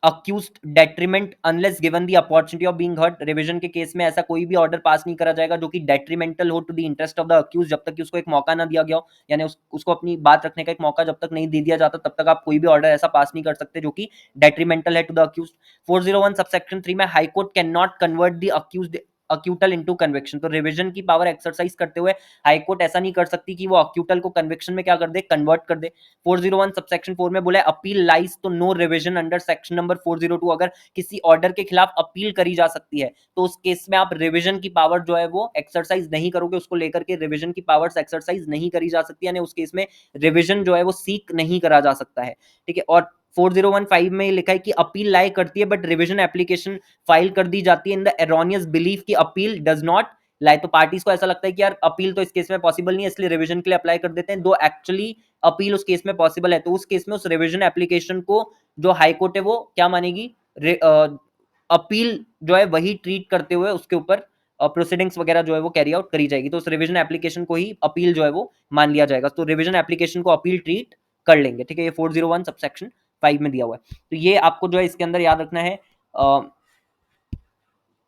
A: accused detriment unless given the opportunity of being heard. Revision के केस में ऐसा कोई भी ऑर्डर पास नहीं करा जाएगा जो कि डेट्रीमेंटल हो to the interest of the accused, जब तक कि उसको एक मौका ना दिया गया हो, यानी उसको अपनी बात रखने का एक मौका जब तक नहीं दे दिया जाता तब तक आप कोई भी ऑर्डर ऐसा पास नहीं कर सकते जो कि डेट्रीमेंटल है टू द अक्यूज। 401 सबसेक्शन 3 में high court can not convert the accused acquittal into conviction. तो रिवीजन की पावर एक्सरसाइज करते हुए हाईकोर्ट ऐसा नहीं कर सकती कि वो अक्यूटल को कन्विक्शन में क्या कर दे, कन्वर्ट कर दे। 401 सबसेक्शन 4 में बोला है अपील लाइज तो no revision under section number 402। अगर किसी ऑर्डर के खिलाफ अपील करी जा सकती है तो उस केस में आप रिवीजन की पावर जो है वो एक्सरसाइज नहीं करोगे, उसको लेकर के रिवीजन की पावर्स एक्सरसाइज नहीं करी जा सकती, यानी उस केस में रिवीजन जो है वो सीक नहीं करा जा सकता है। ठीक है, और 4015 में लिखा है कि अपील लाई करती है बट रिवीजन एप्लीकेशन फाइल कर दी जाती है इन द एरोनियस बिलीफ की अपील डज नॉट लाई। तो पार्टीज को ऐसा लगता है कि यार अपील तो इस केस में पॉसिबल नहीं है, इसलिए रिवीजन के लिए अप्लाई कर देते हैं, दो एक्चुअली अपील उस केस में पॉसिबल है। तो उस केस में उस रिवीजन एप्लीकेशन को जो हाईकोर्ट है वो क्या मानेगी, अपील जो है वही ट्रीट करते हुए उसके ऊपर प्रोसीडिंग्स वगैरह जो है वो कैरी आउट करी जाएगी। तो उस रिवीजन एप्लीकेशन को ही अपील जो है वो मान लिया जाएगा। तो रिवीजन एप्लीकेशन को अपील ट्रीट कर लेंगे। ठीक है, ये 401 सबसेक्शन 5 में दिया हुआ है। तो ये आपको जो है इसके अंदर याद रखना है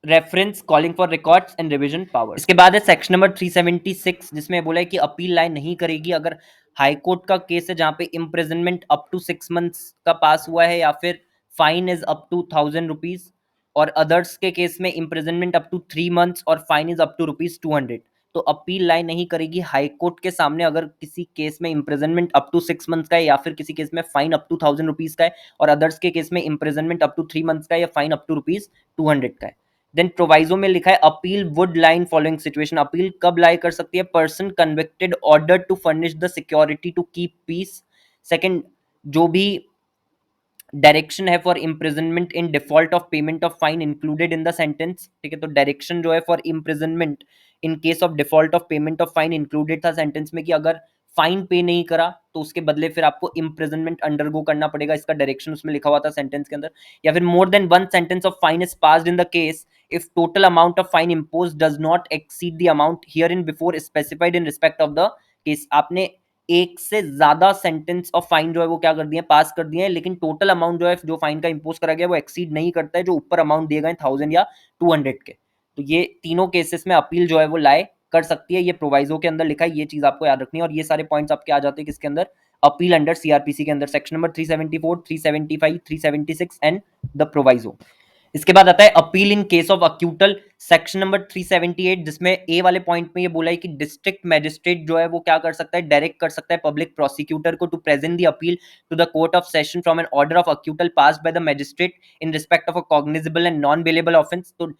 A: reference calling for records and revision power. इसके बाद है सेक्शन नंबर 376 जिसमें बोला है कि अपील लाई नहीं करेगी अगर हाईकोर्ट का केस है जहां पे इम्प्रिजनमेंट अप टू 6 मंथ्स का पास हुआ है या फिर फाइन इज अप टू ₹1000, और अदर्स के केस में इम्प्रिजनमेंट अप टू 3 मंथ्स और फाइन इज अप टू ₹200। तो अपील लाई नहीं करेगी हाईकोर्ट के सामने अगर किसी केस में इम्प्रिजनमेंट अप टू 6 मंथ्स का है या फिर किसी केस में फाइन अप टू ₹1000 का है, और अदर्स के केस में इम्प्रिजनमेंट अप टू 3 मंथ्स का है या फाइन अप टू ₹200 का है। देन प्रोवाइजो में लिखा है appeal would lie in following situation. Appeal कब लाई कर सकती है, person convicted order to furnish the security to keep peace. Second, जो भी डायरेक्शन है for imprisonment in default of payment of fine included in the sentence. ठीक है, तो डायरेक्शन जो है for imprisonment in case of default of payment of fine included था सेंटेंस में कि अगर फाइन पे नहीं करा तो उसके बदले फिर आपको इम्प्रिजनमेंट अंडरगो करना पड़ेगा, इसका डायरेक्शन उसमें लिखा हुआ था सेंटेंस के अंदर। या फिर more than one sentence of fine is passed in the case if total amount of fine imposed does not exceed the amount herein before specified in respect of the case। आपने एक से ज्यादा सेंटेंस ऑफ फाइन जो है वो क्या कर दिए, पास कर दिए हैं, लेकिन टोटल अमाउंट जो है जो फाइन का इंपोज करा गया वो एक्सीड नहीं करता है जो ऊपर अमाउंट दिए गए 1000 या 200 के। तो ये तीनों केसेस में अपील जो है वो लाए कर सकती है, ये प्रोवाइजो के अंदर लिखा है, ये चीज आपको याद रखनी है। और ये सारे पॉइंट्स आपके आ जाते हैं किसके अंदर, अपील अंडर सीआरपीसी के अंदर, section number 374, 375, 376 and the proviso. इसके बाद आता है appeal in case of acquittal, section number 378, जिसमें ए वाले पॉइंट में ये बोला है कि डिस्ट्रिक्ट मैजिस्ट्रेट जो है वो क्या कर सकता है, डायरेक्ट कर सकता है पब्लिक प्रोसिक्यूटर को to present the appeal to the court of session from an order of acquittal passed by the magistrate in respect of a cognizable and non bailable offence. तो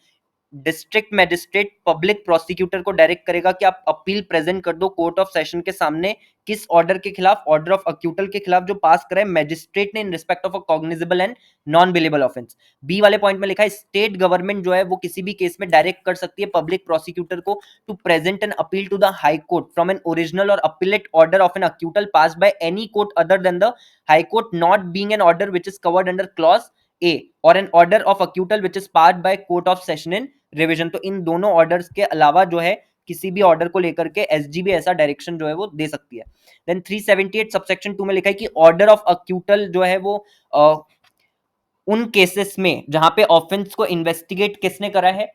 A: डिस्ट्रिक्ट मैजिस्ट्रेट पब्लिक प्रोसिक्यूटर को डायरेक्ट करेगा कि आप अपील प्रेजेंट कर दो कोर्ट ऑफ सेशन के सामने, किस ऑर्डर के खिलाफ, ऑर्डर ऑफ अक्यूटल के खिलाफ जो पास करे मैजिस्ट्रेट ने in respect of a cognizable and non bailable offence. B वाले पॉइंट में लिखा है स्टेट गवर्नमेंट जो है वो किसी भी केस में डायरेक्ट कर सकती है पब्लिक प्रोसिक्यूटर को to present an appeal to the high court from an original और appellate order of an acquittal pass by any court other than the high court not being an order which is covered under clause A और an order of acquittal which is passed by court of session in revision. तो इन दोनों ऑर्डर्स के अलावा जो है किसी भी ऑर्डर को लेकर के एसजीबी ऐसा डायरेक्शन जो है वो दे सकती है। देन 378 सबसेक्शन 2 में लिखा है कि ऑर्डर ऑफ अक्यूटल जो है वो उन केसेस में जहां पे ऑफेंस को इन्वेस्टिगेट किसने करा है,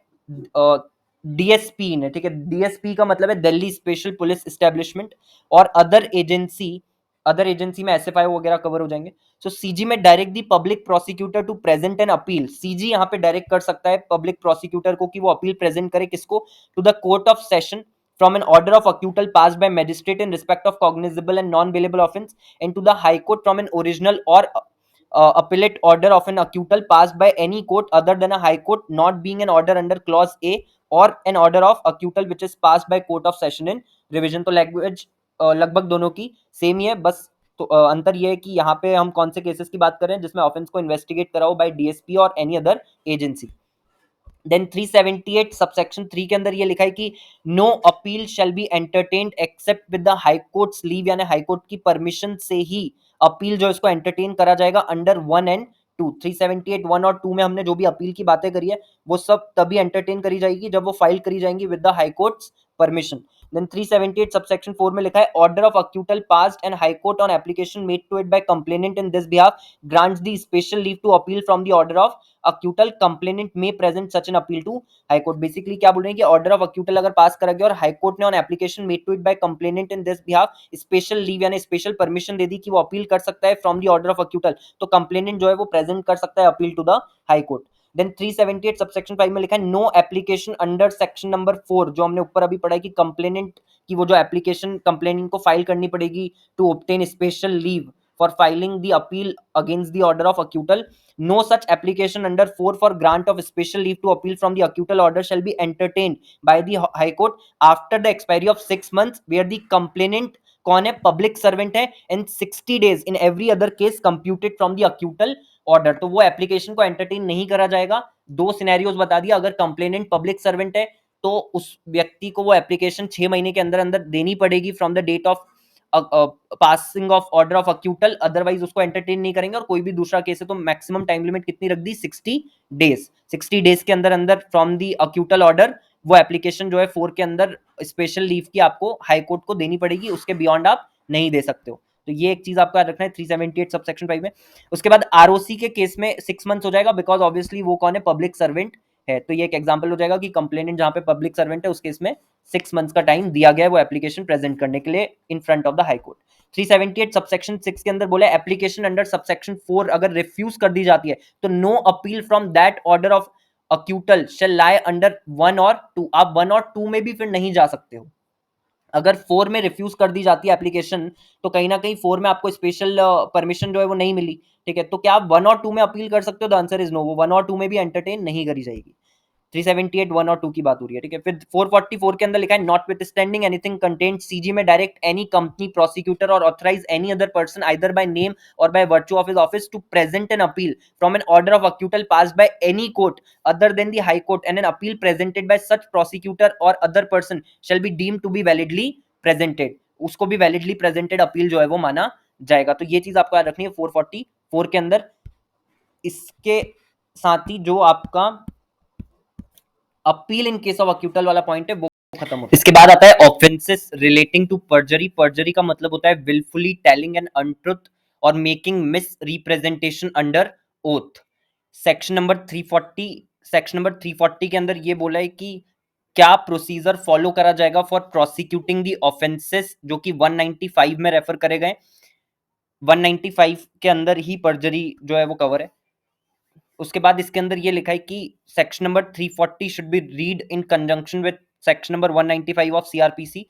A: डीएसपी ने। ठीक है, डीएसपी का मतलब है दिल्ली स्पेशल पुलिस एस्टेब्लिशमेंट, और अदर एजेंसी में एसएफआई वगैरह कवर हो जाएंगे। सो सीजी में direct the public prosecutor to present an appeal. CG यहां पे डायरेक्ट कर सकता है पब्लिक प्रोसिक्यूटर को कि वो अपील प्रेजेंट करे किसको, to the court of session from an order of acquittal passed by magistrate in respect of cognizable and non-bailable offence, and to the high court from an original or appellate order of an acquittal passed by any court other than a high court not being an order under clause A or an order of acquittal which is passed by court of session in revision। तो लैंग्वेज लगभग दोनों की सेम ही है, बस तो अंतर ये है कि यहाँ पे हम कौन से केसेस की बात कर रहे हैं जिसमें ऑफेंस को इन्वेस्टिगेट करा हो बाय डीएसपी और any other agency. Then 378 subsection 3 के अंदर ये लिखा है कि no appeal shall be entertained except with the high court's leave, यानी हाई कोर्ट की परमिशन से ही अपील जो इसको एंटरटेन करा जाएगा अंडर 1 एंड 2। 378 1 और 2 में हमने जो भी अपील की बातें करी है वो सब तभी एंटरटेन करी जाएगी जब वो फाइल करी जाएंगी with the high court's permission. Then 378 subsection 4 में लिखा है order of acquittal passed and high court on application made to it by complainant in this behalf grants the special leave to appeal from the order of acquittal complainant में present such an appeal to high court. Basically क्या बोल रहे हैं कि ऑर्डर ऑफ अक्यूटल अगर पास करा गया और हाई कोर्ट ने on application made to it by complainant in this behalf special leave यानी स्पेशल परमिशन दे दी कि वो अपील कर सकता है from the order of acquittal, तो कंप्लेनेंट जो है वो प्रेजेंट कर सकता है appeal to the high court. Then 378 subsection 5 में लिखा है no application under section number 4, जो हमने ऊपर अभी पढ़ा है कि कंप्लेनेंट की वो जो एप्लीकेशन कंप्लेनेंट को फाइल करनी पड़ेगी to obtain special leave for filing the appeal against the order of acquittal. No such application under 4 for grant of special leave to appeal from the acquittal order shall be entertained by the High Court after the expiry of 6 months where the complainant कौन है, पब्लिक सर्वेंट है, in 60 days in every other case computed from the acquittal order. तो वो एप्लीकेशन को एंटरटेन नहीं करा जाएगा। दो सिनेरियोज बता दिया, अगर कंप्लेनेंट पब्लिक सर्वेंट है तो उस व्यक्ति को वो एप्लीकेशन 6 महीने के अंदर अंदर देनी पड़ेगी from the date of passing of order of acquittal, otherwise उसको एंटरटेन नहीं करेंगे। और कोई भी दूसरा केस है तो मैक्सिमम टाइम लिमिट कितनी रख दी, 60 डेज। 60 डेज के अंदर अंदर फ्रॉम दी अक्यूटल ऑर्डर वो एप्लीकेशन जो है 4 के अंदर स्पेशल लीव की आपको हाई कोर्ट को देनी पड़ेगी, उसके बियॉन्ड आप नहीं दे सकते हो। तो ये एक चीज आपको याद रखना है 378 सबसेक्शन 5 में। उसके बाद आरओसी के केस में 6 मंथ्स हो जाएगा, बिकॉज ऑब्वियसली वो कौन है, पब्लिक सर्वेंट है। तो ये एक एग्जांपल हो जाएगा कि कंप्लेनेंट जहां पे पब्लिक सर्वेंट है उस केस में 6 मंथ्स का टाइम दिया गया है वो एप्लीकेशन प्रेजेंट करने के लिए in front of the high court. 378 subsection 6 के अंदर बोला एप्लीकेशन अंडर सबसेक्शन 4 अगर रिफ्यूज कर दी जाती है तो no appeal from that order of acquittal shall lie under 1 और 2। आप 1 और 2 में भी फिर नहीं जा सकते हो। अगर 4 में रिफ्यूज कर दी जाती है एप्लीकेशन तो कहीं ना कहीं 4 में आपको स्पेशल परमिशन जो है वो नहीं मिली, ठीक है। तो क्या आप 1 और 2 में अपील कर सकते हो? द आंसर इज नो, वो 1 और 2 में भी एंटरटेन नहीं करी जाएगी। 378 1 और 2 की बात हो रही है, ठीक है। फिर 444 के अंदर लिखा है notwithstanding anything content CG में डायरेक्ट एनी कंपनी प्रोसिक्यूटर और authorise any other person either by name और by virtue of his office to present an appeal from an order of acquittal passed by any court other than the high court and an appeal presented by such prosecutor और other person shall be deemed to be validly presented. उसको भी वैलिडली प्रेजेंटेड अपील जो है वो माना जाएगा। तो ये चीज आपको याद रखनी है 444 के अंदर। इसके साथ ही जो आपका अपील इन केस ऑफ अक्यूटल वाला पॉइंट है वो खत्म होता है। इसके बाद आता है offences relating to perjury. Perjury का मतलब होता है विलफुली टेलिंग एन अनट्रुथ और making misrepresentation under oath. Section number 340 के अंदर ये बोला है कि क्या प्रोसीजर फॉलो करा जाएगा फॉर प्रोसिक्यूटिंग दी ऑफेंसेस, जो कि 195 में रेफर करे गए। 195 के अंदर ही पर्जरी जो है वो कवर है। उसके बाद इसके अंदर ये लिखा है कि section number 340 should be read in conjunction with section number 195 of CrPC.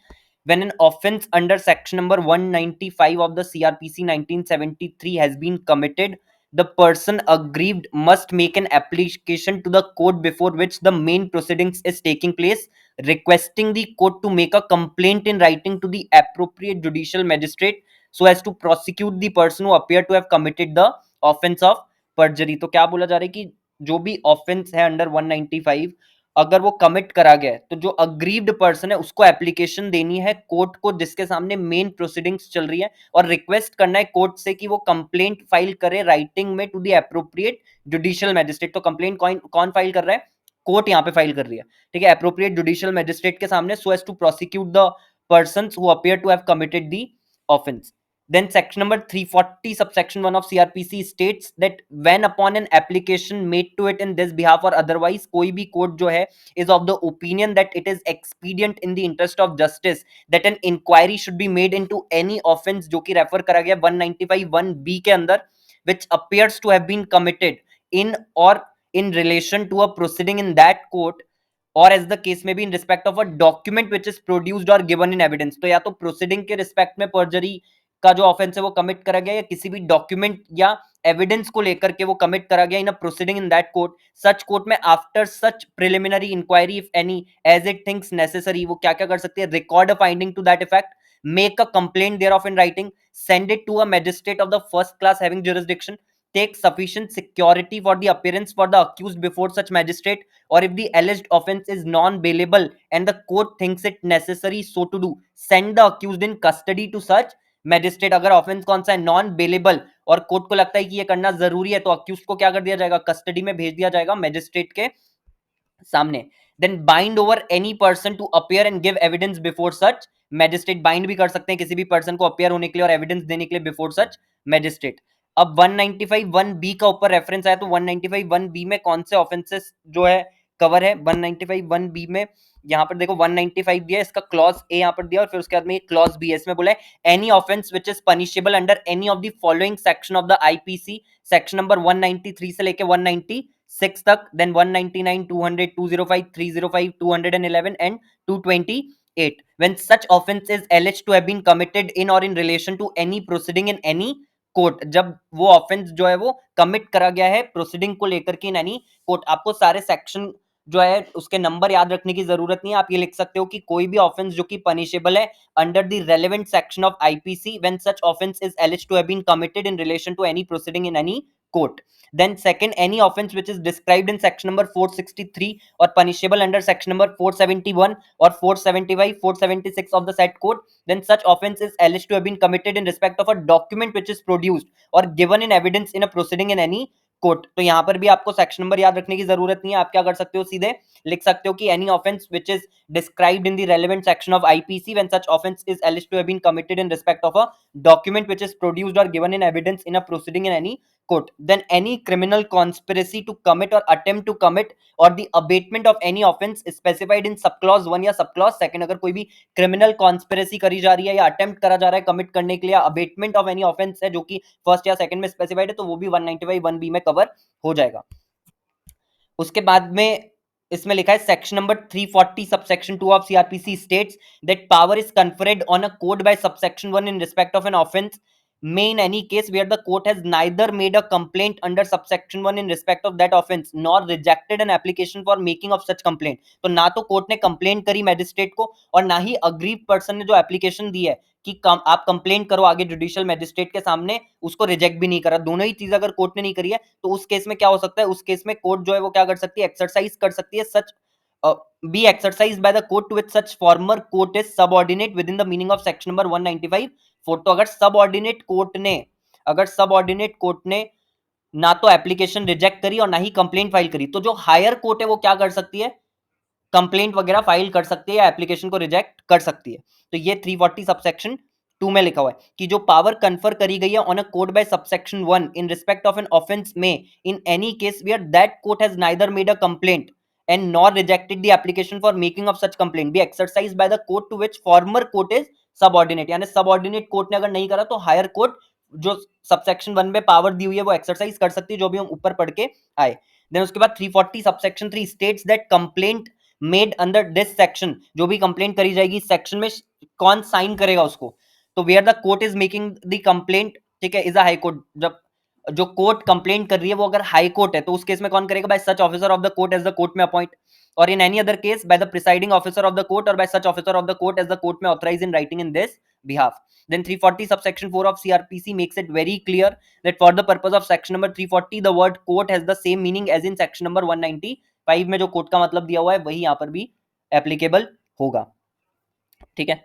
A: When an offense under section number 195 of the CRPC 1973 has been committed, the person aggrieved must make an application to the court before which the main proceedings is taking place, requesting the court to make a complaint in writing to the appropriate judicial magistrate so as to prosecute the person who appear to have committed the offense of perjury। तो क्या बोला जा रहा है कि जो भी ऑफेंस है अंडर 195 अगर वो कमिट करा गया है तो जो अग्रीव्ड पर्सन है उसको एप्लीकेशन देनी है कोर्ट को जिसके सामने मेन प्रोसीडिंग्स चल रही है, और रिक्वेस्ट करना है कोर्ट से कि वो कंप्लेंट फाइल करे राइटिंग में to the appropriate judicial magistrate. तो कंप्लेंट कौन फाइल कर रहा है? कोर्ट यहाँ पे फाइल कर रही है, ठीक है, एप्रोप्रिएट जुडिशियल मैजिस्ट्रेट के सामने, so as to prosecute the persons who appear to have committed the offence. Then section number 340 subsection 1 of CRPC states that when upon an application made to it in this behalf or otherwise कोई भी court जो है is of the opinion that it is expedient in the interest of justice that an inquiry should be made into any offense, जो कि रेफर करा गया 195 1B के अंदर, which appears to have been committed in or in relation to a proceeding in that court और एज द केस में भी इन respect of a document which is produced और गिवन इन एविडेंस। तो या तो प्रोसीडिंग के रिस्पेक्ट में पर्जरी का जो ऑफेंस है वो कमिट करा गया या किसी भी डॉक्यूमेंट या एविडेंस को लेकर के वो कमिट करा गया in a proceeding in that court, such court में after such preliminary inquiry if any as it thinks necessary वो क्या क्या कर सकती है, record a finding to that effect, make a complaint thereof in writing, send it to a magistrate of the first class having jurisdiction, take sufficient security for the appearance for the accused before such magistrate, or if the alleged offense is non-bailable and the court thinks it necessary so to do, send the accused in custody to such magistrate. अगर ऑफेंस कौन सा है, नॉन बेलेबल, और कोर्ट को लगता है कि ये करना जरूरी है, तो अक्यूज को क्या कर दिया जाएगा, कस्टडी में भेज दिया जाएगा मैजिस्ट्रेट के सामने. Then bind over any person to appear and give evidence before such magistrate. Bind भी कर सकते हैं किसी भी पर्सन को अपियर होने के लिए और एविडेंस देने के लिए बिफोर सच मैजिस्ट्रेट. अब 195(1)(b का ऊपर रेफरेंस आया, तो 195(1)(b में कौन से ऑफेंसेस जो है कवर है. 195(1)(b में यहाँ पर देखो 195 दिया, इसका क्लॉज ए यहाँ पर दिया और फिर उसके बाद में क्लॉज बी है. इसमें बोला है any offence which is punishable under any of the following section of the IPC, section number 193 से लेके 196 तक, then 199, 200, 205, 305, 211 and 228. When such offense is alleged to have been committed in or in relation to any proceeding in any court, जब वो ऑफेंस जो है वो कमिट करा गया है प्रोसीडिंग को लेकर के इन एनी कोर्ट. आपको सारे सेक्शन जो है उसके नंबर याद रखने की जरूरत नहीं है, आप ये लिख सकते हो कि कोई भी ऑफेंस जो कि पनिशेबल है under the relevant section of IPC when such offence is alleged to have been committed in relation to any proceeding in any court. Then second, any offense which is described in section number 463 or punishable under section number 471 or 475, 476 of the said code, then such offense is alleged to have been committed in respect of a document which is produced or given in evidence in a proceeding in any court. तो यहां पर भी आपको सेक्शन नंबर याद रखने की जरूरत नहीं है, आप क्या कर सकते हो, सीधे लिख सकते हो कि any offence which is described in the relevant section of IPC when such offence is alleged to have been committed in respect of a document which is produced और given in evidence in a proceeding in any court. Then any criminal conspiracy to commit or attempt to commit or the abatement of any offense specified in subclause 1 या subclause 2, अगर कोई भी criminal conspiracy करी जा रही है या attempt करा जा रहा है commit करने के लिए, abatement of any offense है जो कि फर्स्ट या सेकंड में specified है, तो वो भी 195(1)(b) में कवर हो जाएगा. उसके बाद में इसमें लिखा है section number 340 subsection 2 of CrPC states that power is conferred on a court by subsection 1 in respect of an offense may in any case where the court has neither made a complaint under subsection 1 in respect of that offense nor rejected an application for making of such complaint. तो ना तो कोर्ट ने कंप्लेंट करी मैजिस्ट्रेट को और ना ही अग्रीव पर्सन ने जो एप्लीकेशन दी है कि आप कंप्लेंट करो आगे जुडिशियल मैजिस्ट्रेट के सामने, उसको रिजेक्ट भी नहीं करा. दोनों ही चीज अगर कोर्ट ने नहीं करी है तो उस केस में क्या हो सकता है, उस केस में कोर्ट जो है वो क्या कर सकती है, एक्सरसाइज कर सकती है सच be exercised by the court to which such former court is subordinate within the meaning of section number 195 4. तो अगर सबऑर्डिनेट कोर्ट ने ना तो एप्लीकेशन रिजेक्ट करी और ना ही कंप्लेंट फाइल करी, तो जो हायर कोर्ट है वो क्या कर सकती है, कंप्लेंट वगैरह फाइल कर सकती है या एप्लीकेशन को रिजेक्ट कर सकती है. तो ये 340 सबसेक्शन 2 में लिखा हुआ है कि जो पावर कन्फर करी गई है on a court by subsection 1 in respect of an offence में in any case where that court has neither made a complaint and nor rejected the application for making of such complaint be exercised by the court to which former court is subordinate. यानी सबऑर्डिनेट कोर्ट ने अगर नहीं करा तो हायर कोर्ट जो सबसेक्शन 1 में पावर दी हुई है वो एक्सरसाइज कर सकती है, जो भी हम ऊपर पढ़ के आए. देन उसके बाद 340 subsection 3 states that complaint made under this section, जो भी कंप्लेंट करी जाएगी सेक्शन में कौन साइन करेगा उसको, तो where the court is making the complaint, ठीक है, इज अ हाई कोर्ट. जब जो कोर्ट कंप्लेंट कर रही है वो अगर हाई कोर्ट है तो उस केस में कौन करेगा, by such officer of the court as the court में अपॉइंट, और in any other case by the presiding officer of the court और by such officer of the court as the court में authorise in writing in this behalf. Then 340 subsection 4 of CRPC makes it very clear that for the purpose of section number 340 the word court has the same meaning as in section number 195 में जो कोर्ट का मतलब दिया हुआ है वही यहां पर भी एप्लीकेबल होगा. ठीक है,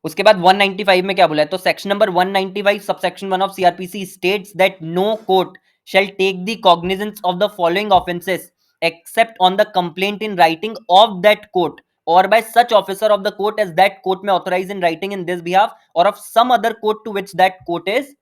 A: उसके बाद 195 में क्या बोला है, तो section number 195 subsection 1 of CrPC states that no court shall take the cognizance of the following offences except on the complaint in writing of that court और by such officer of the court as that court में authorise in writing in this behalf और of some other court to which that court is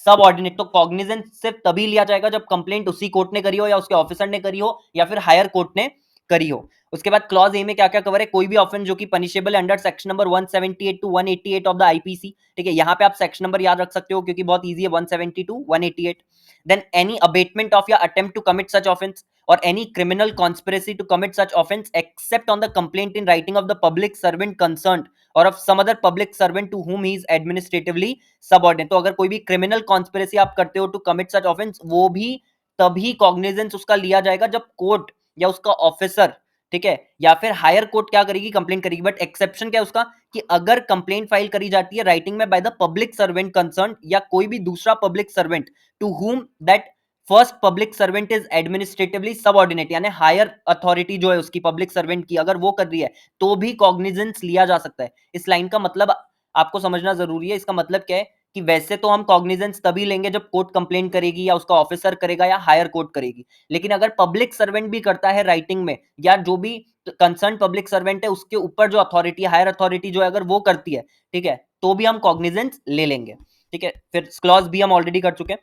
A: subordinate. तो कॉग्निजेंस सिर्फ तभी लिया जाएगा जब कंप्लेंट उसी कोर्ट ने करी हो या उसके ऑफिसर ने करी हो या फिर हायर कोर्ट ने करी हो. उसके बाद क्लॉज ए में क्या क्या कवर है, कोई भी ऑफेंस जो कि punishable under section number 178 to 188 of the IPC. ठीक है, यहां पे आप सेक्शन नंबर याद रख सकते हो क्योंकि बहुत इजी है, 170 to 188. Then any abetment of या attempt to commit such offence और any criminal conspiracy to commit such offence except on the complaint in writing of the public servant concerned और of some other public servant to whom he is administratively subordinate. तो अगर कोई भी क्रिमिनल कॉन्स्पिरेसी आप करते हो टू कमिट सच ऑफेंस, वो भी तभी कॉग्निजेंस उसका लिया जाएगा जब कोर्ट या उसका ऑफिसर ठीक है, या फिर हायर कोर्ट क्या करेगी, कंप्लेंट करेगी। बट एक्सेप्शन क्या है उसका, कि अगर कंप्लेंट फाइल करी जाती है राइटिंग में by the public servant concerned या कोई भी दूसरा public servant to whom that first public servant is administratively subordinate, यानी हायर अथॉरिटी जो है उसकी पब्लिक सर्वेंट की अगर वो कर रही है तो भी कॉग्निजेंस लिया जा सकता है। इस लाइन का मतलब आपको समझना जरूरी है। इसका मतलब क्या है कि वैसे तो हम कॉग्निजेंस तभी लेंगे जब कोर्ट कंप्लेंट करेगी या उसका ऑफिसर करेगा या हायर कोर्ट करेगी, लेकिन अगर पब्लिक सर्वेंट भी करता है राइटिंग में या जो भी कंसर्न पब्लिक सर्वेंट है उसके ऊपर जो अथॉरिटी, हायर अथॉरिटी जो है अगर वो करती है, ठीक है, तो भी हम कॉग्निजेंस ले लेंगे। ठीक है, फिर क्लॉज बी हम ऑलरेडी कर चुके हैं।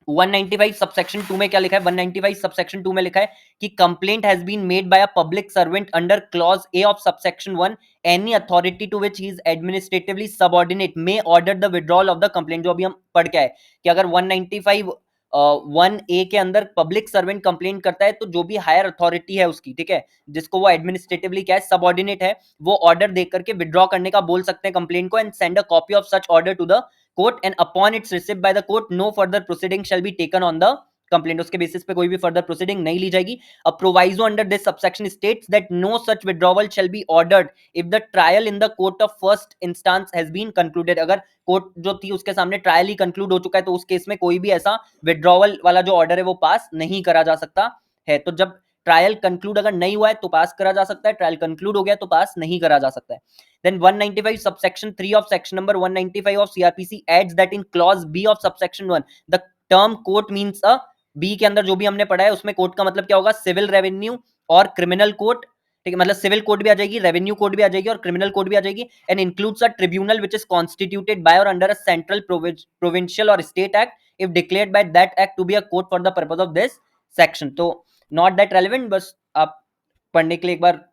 A: 195 सबसेक्शन 2 में क्या लिखा है, 195 सबसेक्शन 2 में लिखा है कि complaint has been made by a public servant under clause A of subsection 1, any authority to which he is administratively subordinate may order the withdrawal of the complaint. जो अभी हम पढ़ के आए कि अगर 195 1 ए के अंदर पब्लिक सर्वेंट कंप्लेंट करता है तो जो भी हायर अथॉरिटी है उसकी, ठीक है, जिसको वो एडमिनिस्ट्रेटिवली क्या है, सबऑर्डिनेट है, वो ऑर्डर देकर करके विड्रॉ करने का बोल सकते हैं कंप्लेंट को, and send a copy of such order to the court, and upon its received by the court no further proceeding shall be taken on the complaint. उसके बेसिस पे कोई भी फर्दर प्रोसीडिंग नहीं ली जाएगी। A proviso under this subsection states that no such withdrawal shall be ordered if the trial in the court of first instance has been concluded. अगर कोर्ट जो थी उसके सामने ट्रायल ही कंक्लूड हो चुका है तो उस केस में कोई भी ऐसा विड्रॉवल वाला जो ऑर्डर है वो पास नहीं करा जा सकता है। तो जब ट्रायल कंक्लूड अगर नहीं हुआ है तो पास करा जा सकता है, ट्रायल कंक्लूड हो गया तो पास नहीं करा जा सकता है। Then 195 subsection 3 of section number 195 of CRPC adds that in clause B of subsection 1 the term court means a, B के अंदर जो भी हमने पढ़ा है उसमें कोर्ट का मतलब क्या होगा, सिविल, रेवेन्यू और क्रिमिनल कोर्ट। ठीक है, मतलब सिविल कोर्ट भी आ जाएगी, रेवेन्यू कोर्ट भी आ जाएगी और क्रिमिनल कोर्ट भी आ जाएगी। And includes a tribunal which is constituted by और अंडर अ सेंट्रल प्रोविंशियल और state act if declared by that act to be a court for the purpose of this section. तो नॉट दैट रेलेवेंट, बस आप पढ़ने के लिए एक बार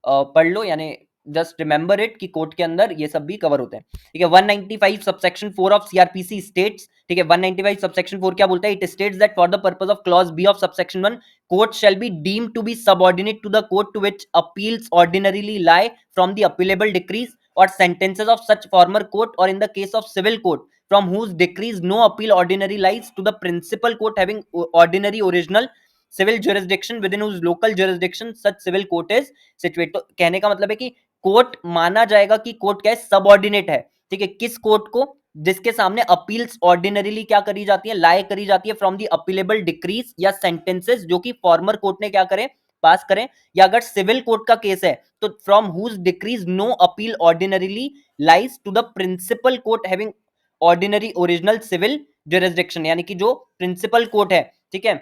A: पढ़ लो, यानी जस्ट रिमेंबर इट कि कोर्ट के अंदर ये सब भी कवर होते हैं। ठीक है, 195 सबसेक्शन 4 ऑफ सीआरपीसी स्टेट्स, ठीक है, 195 सबसेक्शन 4 क्या बोलता है, it states that for the purpose of clause B of subsection 1 court shall be deemed to be subordinate to the court to which appeals ordinarily lie from the appealable decrees or sentences of such former court, or in the case of civil court from whose decrees no appeal ordinary lies to the principal court having ordinary original civil jurisdiction within whose local jurisdiction such civil court is situated। तो कहने का मतलब है कि कोर्ट माना जाएगा कि कोर्ट क्या है, सबऑर्डिनेट है। ठीक है, किस कोर्ट को, जिसके सामने अपील्स ऑर्डिनरीली क्या करी जाती है, लाए करी जाती है फ्रॉम दी अपीलेबल डिक्रीज या सेंटेंसेस जो कि फॉर्मर कोर्ट ने क्या करें, पास करें, या अगर सिविल कोर्ट का केस है तो from whose decrees no appeal ordinarily lies to the principal court having ordinary original civil jurisdiction, यानी कि जो प्रिंसिपल कोर्ट है, ठीक है,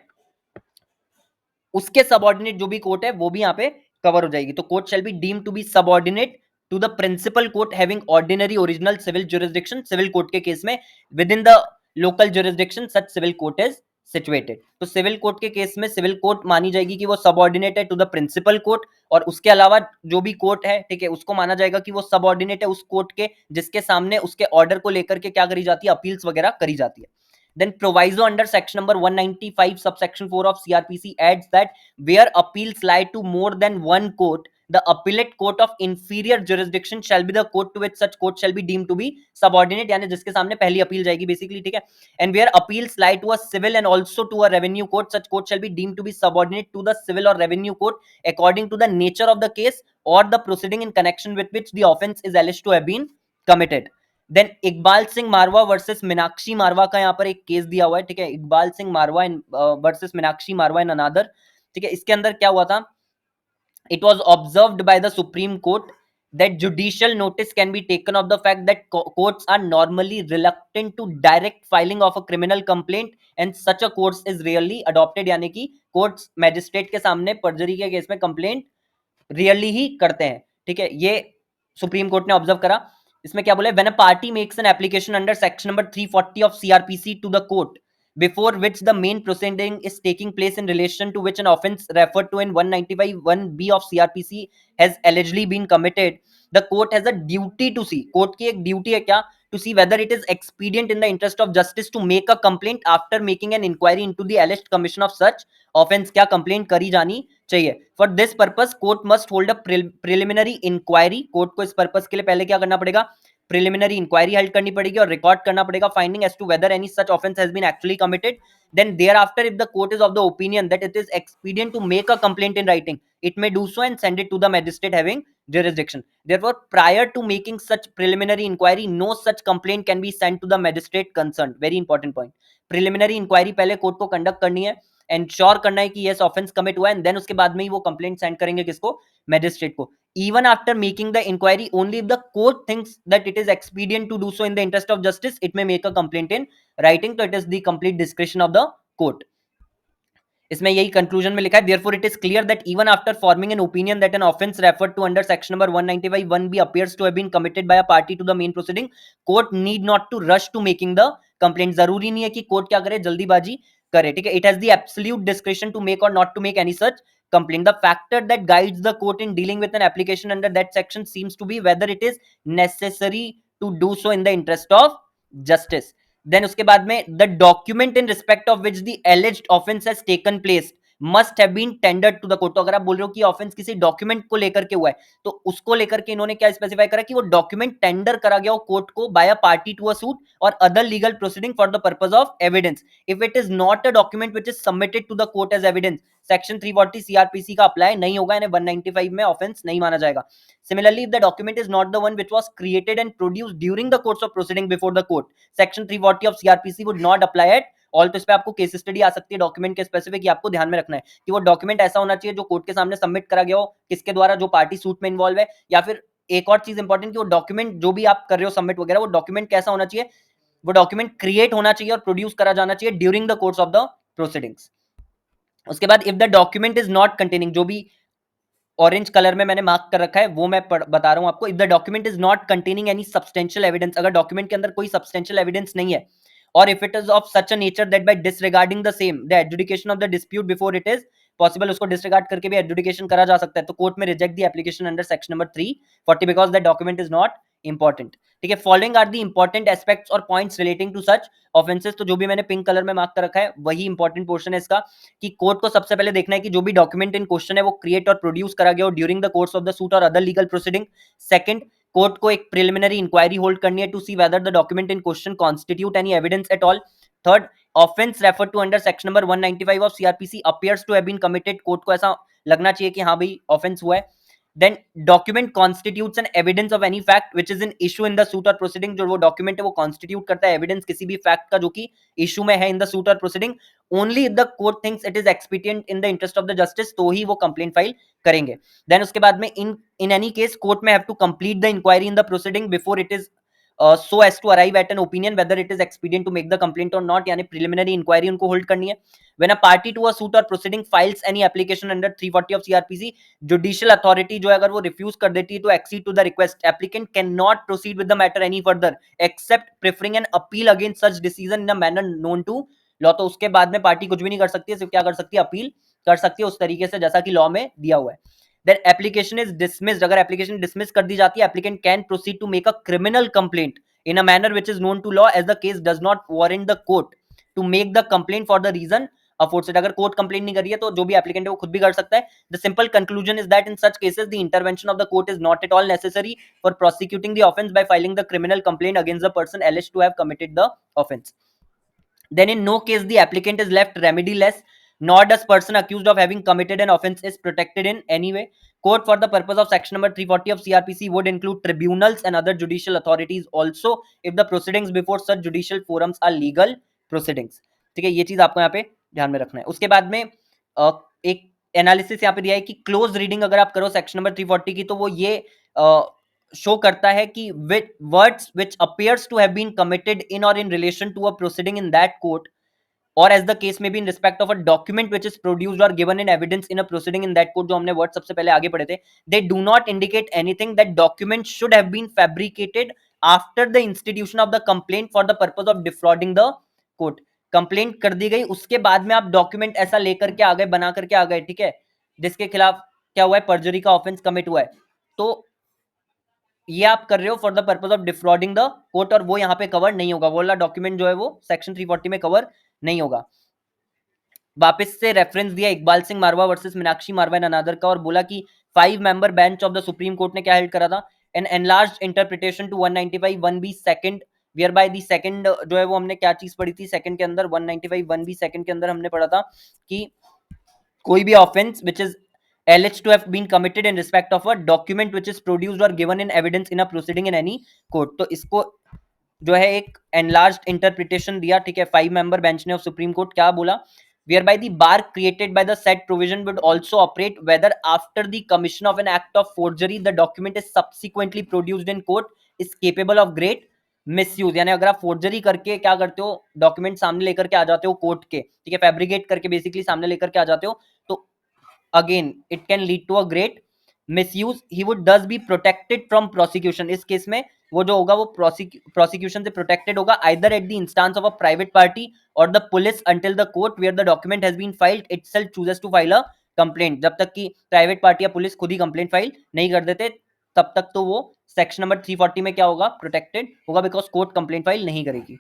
A: उसके सबऑर्डिनेट जो भी कोर्ट है वो भी यहाँ पे कवर हो जाएगी। तो court shall be deem to be subordinate to the principal court having ordinary original civil jurisdiction, civil court के केस में within the local jurisdiction such civil court is situated. तो सिविल कोर्ट के केस में सिविल कोर्ट मानी जाएगी कि वो सबऑर्डिनेट है टू द प्रिंसिपल कोर्ट, और उसके अलावा जो भी कोर्ट है, ठीक है, उसको माना जाएगा कि वो सबऑर्डिनेट है उस कोर्ट के जिसके सामने उसके ऑर्डर को लेकर के क्या करी जाती है, अपील्स वगैरह करी जाती है। Then proviso under section number 195 subsection 4 of CRPC adds that where appeals lie to more than one court, the appellate court of inferior jurisdiction shall be the court to which such court shall be deemed to be subordinate, यानी जिसके सामने पहली अपील जाएगी बेसिकली। ठीक है, and where appeals lie to a civil and also to a revenue court, such court shall be deemed to be subordinate to the civil or revenue court according to the nature of the case or the proceeding in connection with which the offence is alleged to have been committed। Then Iqbal Singh Marwah versus Meenakshi Marwah का यहाँ पर एक केस दिया हुआ है। ठीक है, इकबाल सिंह मारवा वर्सेस मीनाक्षी मारवा इन अनादर। ठीक है, इसके अंदर क्या हुआ था, it was observed by the Supreme Court that judicial notice can be taken of the fact that courts are normally reluctant to direct filing of a criminal complaint and such a course is rarely adopted, यानी कि कोर्ट्स मैजिस्ट्रेट के सामने पर्जरी के केस में कंप्लेंट रियली ही करते हैं। ठीक है, ये सुप्रीम कोर्ट ने ऑब्जर्व करा। इसमें क्या बोले, when a party makes an application under section number 340 of CrPC to the court before which the main proceeding is taking place in relation to which an offence referred to in 195 1B of CRPC has allegedly been committed, the court has a duty to see, court की एक ड्यूटी है क्या, to see whether it is expedient in the interest of justice to make a complaint after making an inquiry into the alleged commission of such offence। क्या कंप्लेंट करी जानी चाहिए। For this purpose court must hold a preliminary inquiry, court को इस पर्पस के लिए पहले क्या करना पड़ेगा, प्रिलिमिनरी इंक्वायरी हेल्ड करनी पड़ेगी और रिकॉर्ड करना पड़ेगा finding as to whether any such offence has been actually committed. Then thereafter, if the court is of the opinion that it is expedient to make a complaint in writing, it may do so and send it to the magistrate having jurisdiction. Therefore, prior to making such preliminary inquiry, no such complaint can be sent to the magistrate concerned. Very important point. Preliminary inquiry पहले कोर्ट को कंडक्ट करनी है, एंश्योर करना है कि यस ऑफेंस कमिट हुआ है, एंड देन उसके बाद में ही वो कंप्लेंट सेंड करेंगे किसको, मैजिस्ट्रेट को. Even after making the inquiry, only if the court thinks that it is expedient to do so in the interest of justice, it may make a complaint in writing. So it is the complete discretion of the court. इसमें यही कंक्लूजन में लिखा है, therefore it is clear that even after forming an opinion that an offense referred to under section number 195 1B appears to have been committed by a party to the main proceeding, court need not to rush to making the complaint. जरूरी नहीं है कि कोर्ट क्या करे, जल्दीबाजी करे, ठीक है. It has the absolute discretion to make or not to make any such complaint. The factor that guides the court in dealing with an application under that section seems to be whether it is necessary to do so in the interest of justice. Then उसके बाद में the document in respect of which the alleged offence has taken place must have been tendered to the court. तो अगर आप बोल रहे हो कि ऑफेंस किसी डॉक्यूमेंट को लेकर के हुआ है, तो उसको लेकर के इन्होंने क्या स्पेसिफाई करा कि वो डॉक्यूमेंट टेंडर करा गया हो कोर्ट को by a party to a suit और other legal proceeding for the purpose of evidence. If it is not a document which is submitted to the court as evidence, section 340 CrPC का अप्लाई नहीं होगा, यानी 195 में ऑफेंस नहीं माना जाएगा. Similarly, if the document is not the one which was created and produced during the course of proceeding before the court, section 340 of CRPC would not apply at all. तो इस पे आपको केस स्टडी आ सकती है डॉक्यूमेंट के स्पेसिफिक, आपको ध्यान में रखना है कि वो डॉक्यूमेंट ऐसा होना चाहिए जो कोर्ट के सामने सबमिट करा गया हो, किसके द्वारा, जो पार्टी सूट में इन्वॉल्व है. या फिर एक और चीज इंपॉर्टेंट कि वो डॉक्यूमेंट जो भी आप कर रहे हो सबमिट वगैरह, वो डॉक्यूमेंट कैसा होना चाहिए, वो डॉक्यूमेंट क्रिएट होना चाहिए और प्रोड्यूस करा जाना चाहिए during the course of the proceedings. उसके बाद if the document is not containing, जो भी ऑरेंज कलर में मैंने मार्क कर रखा है वो मैं बता रहा हूं आपको. If the document is not containing any substantial evidence, अगर डॉक्यूमेंट के अंदर कोई सब्सटेंशियल एविडेंस नहीं है, और if it is of such a nature that bye disregarding the same the adjudication of the dispute before it is possible, उसको डिसरिगार्ड करके भी एडजुडिकेशन करा जा सकता है, तो कोर्ट में reject the application under section number 340 because that document is not important. ठीक है. Following are the important aspects और points relating to such offences. तो जो भी मैंने पिंक कलर में मार्क कर रखा है वही इंपॉर्टेंट पोर्शन है इसका, कि कोर्ट को सबसे पहले देखना है कि जो भी डॉक्यूमेंट इन क्वेश्चन है वो क्रिएट और प्रोड्यूस करा गया हो during the course of the suit और other legal proceeding. Second, court को एक प्रिलिमिनरी इंक्वायरी होल्ड करनी है to see whether the document in question constitute any evidence at all. Third, offence refer to under section number 195 of CrPC appears to have been committed. Court को ऐसा लगना चाहिए कि हाँ भाई ऑफेंस हुआ है. Then document constitutes an evidence of any fact which is in issue in the suit or proceeding. जो वो document है वो constitute करता है evidence किसी भी fact का जो कि issue में है in the suit or proceeding. Only if the court thinks it is expedient in the interest of the justice, तो ही वो complaint file करेंगे. Then उसके बाद में in any case court may have to complete the inquiry in the proceeding before it is so as to arrive at an opinion whether it is expedient to make the complaint or not. यानी preliminary inquiry उनको hold करनी है. When a party to a suit or proceeding files any application under 340 of CRPC, judicial authority जो है अगर वो refuse कर देती है to accede to the request, applicant cannot proceed with the matter any further except preferring an appeal against such decision in a manner known to law. तो उसके बाद में पार्टी कुछ भी नहीं कर सकती है, सिर्फ क्या कर सकती है, अपील कर सकती है उस तरीके से जैसा कि लॉ में दिया हुआ है. Then application is dismissed. अगर application dismiss कर दी जाती है, applicant can proceed to make a criminal complaint in a manner which is known to law as the case does not warrant the court to make the complaint for the reason aforesaid. अगर कोर्ट कंप्लेंट नहीं कर रही है तो जो भी एप्लीकेंट है वो खुद भी कर सकता है. The simple conclusion is that in such cases the intervention of the court is not at all necessary for prosecuting the offence by filing the criminal complaint against the person alleged to have committed the offence. Then in no case the applicant is left remediless, nor does person accused of having committed an offence is protected in any way. Court for the purpose of section number 340 of CRPC would include tribunals and other judicial authorities also if the proceedings before such judicial forums are legal proceedings. ठीक है, ये चीज आपको यहाँ पे ध्यान में रखना है. उसके बाद में एक एनालिसिस यहाँ पे दिया है कि क्लोज रीडिंग अगर आप करो सेक्शन नंबर 340 की, तो वो ये शो करता है कि words which appears to have been committed in or in relation to a proceeding in that court or as the case may be in respect of a document which is produced or given in evidence in a proceeding in that court, जो हमने वर्ड सबसे पहले आगे पढ़े थे, they do not indicate anything that document should have been fabricated after the institution of the complaint for the purpose of defrauding the court. Complaint कर दी गई, उसके बाद में आप डॉक्यूमेंट ऐसा लेकर के आ गए, बना करके आ गए, ठीक है, जिसके खिलाफ क्या हुआ है, पर्जरी का ऑफेंस कमिट हुआ है, तो ये आप कर रहे हो for the purpose of defrauding the court, और वो यहाँ पे कवर नहीं होगा. वो वाला डॉक्यूमेंट जो है वो सेक्शन 340 में कवर नहीं होगा. वापस से रेफरेंस दिया Iqbal Singh Marwah versus Meenakshi Marwah and another का, और बोला कि 5 member bench of the supreme court ने क्या हेल्ड करा था, an enlarged interpretation to 195 1B second, where by the second जो है वो हमने क्या चीज पढ़ी थी सेकंड के अंदर, 195 1B सेकंड के अंदर हमने पढ़ा था कि कोई भी offence which is alleged to have been committed in respect of a document which is produced or given in evidence in a proceeding in any court, तो इसको जो है एक एनलार्ज्ड इंटरप्रिटेशन दिया, ठीक है, 5 member बेंच ने ऑफ सुप्रीम कोर्ट क्या बोला, whereby the bar created by the said provision would also operate whether after the commission of an act of forgery the document is subsequently produced in court is capable of great misuse, यानी अगर आप फोर्जरी करके क्या करते हो, डॉक्यूमेंट सामने लेकर के आ जाते हो कोर्ट के, ठीक है, फैब्रिकेट करके बेसिकली सामने लेकर के आ जाते हो, तो again it can lead to a great misuse, he would thus be protected from prosecution, इस केस में वो जो होगा वो prosecution से protected होगा either at the instance of a private party or the police until the court where the document has been filed itself chooses to file a complaint, जब तक कि प्राइवेट पार्टी या पुलिस खुद ही कंप्लेंट फाइल नहीं कर देते तब तक तो वो सेक्शन नंबर 340 में क्या होगा, प्रोटेक्टेड होगा, बिकॉज कोर्ट कंप्लेंट फाइल नहीं करेगी।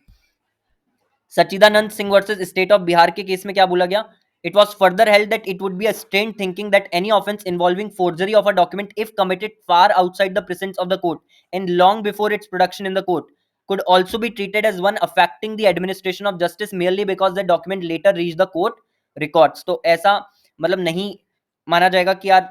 A: Sachchidanand Singh versus state of Bihar के केस में क्या बोला गया, it was further held that it would be a strained thinking that any offense involving forgery of a document if committed far outside the presence of the court and long before its production in the court could also be treated as one affecting the administration of justice merely because the document later reached the court records, तो ऐसा मतलब नहीं माना जाएगा कि यार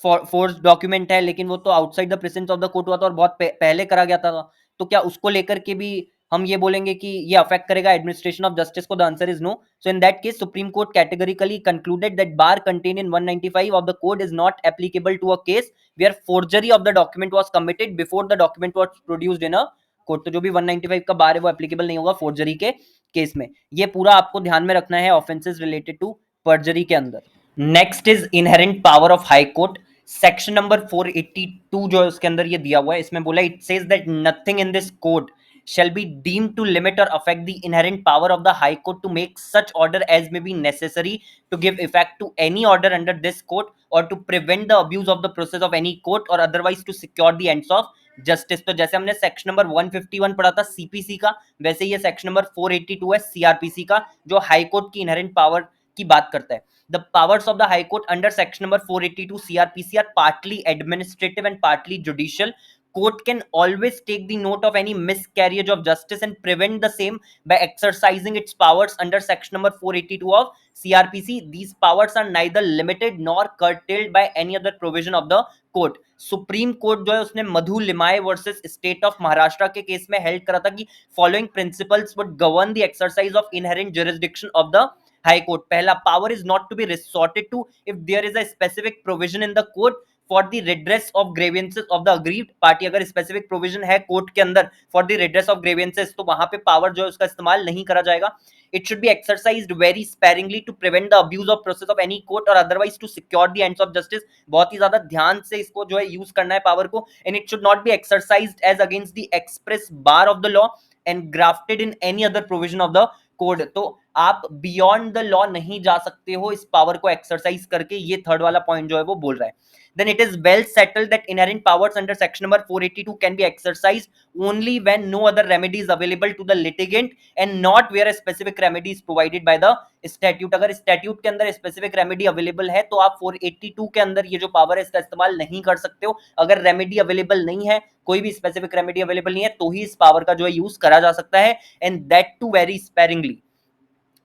A: फोर्स डॉक्यूमेंट है लेकिन वो तो outside the presence of the court हुआ था और बहुत पहले करा गया था, तो क्या उसको लेकर के भी हम ये बोलेंगे कि ये अफेक्ट करेगा एडमिनिस्ट्रेशन ऑफ जस्टिस को, the answer is no. So in that case supreme court categorically concluded that bar contain in 195 of the code is not applicable to a case where forgery of the document was committed before the document was produced in a court, तो जो भी 195 का बार है वो एप्लीकेबल नहीं होगा फोर्जरी के केस में, ये पूरा आपको ध्यान में रखना है ऑफेंसेस रिलेटेड टू पर्जरी के अंदर। Next is inherent power of high court, section number 482 जो है उसके अंदर ये दिया हुआ है, इसमें बोला it says that nothing in this code shall be deemed to limit or affect the inherent power of the High Court to make such order as may be necessary to give effect to any order under this court or to prevent the abuse of the process of any court or otherwise to secure the ends of justice। तो जैसे हमने सेक्शन नंबर 151 पढ़ा था सीपीसी का, वैसे ये सेक्शन नंबर 482 है सीआरपीसी का जो हाई कोर्ट की इनहेरेंट पावर की बात करता है। The powers of the High Court under section number 482 CRPC are partly administrative and partly judicial. Court can always take the note of any miscarriage of justice and prevent the same by exercising its powers under section number 482 of CRPC. These powers are neither limited nor curtailed by any other provision of the court. Supreme court जो है उसने Madhu Limaye versus state of Maharashtra के केस में हेल्ड करा था कि following principles would govern the exercise of inherent jurisdiction of the high court. पहला, power is not to be resorted to if there is a specific provision in the court for the redress of grievances of the aggrieved party. अगर स्पेसिफिक प्रोविजन है कोर्ट के अंदर for the redress of grievances तो वहां पे पावर जो है उसका इस्तेमाल नहीं करा जाएगा। It should be exercised very sparingly to prevent the abuse of process of any court or otherwise to secure the ends of justice। बहुत ही ज्यादा ध्यान से इसको जो है यूज करना है पावर को। And it should not be exercised as against the express bar of the law and grafted in any other provision of the code। तो आप बियॉन्ड द लॉ नहीं जा सकते हो इस पावर को एक्सरसाइज करके, ये थर्ड वाला पॉइंट जो है वो बोल रहा है। Then it is well settled that inherent powers under section number 482 can be exercised only when no other remedy is available to the litigant and not where a specific remedy is provided by the statute। अगर statute के अंदर specific remedy available है तो आप 482 के अंदर ये जो पावर है इसका इस्तेमाल नहीं कर सकते हो। अगर रेमेडी अवेलेबल नहीं है, कोई भी स्पेसिफिक रेमेडी अवेलेबल नहीं है तो ही इस पावर का जो है यूज करा जा सकता है, and that too very sparingly.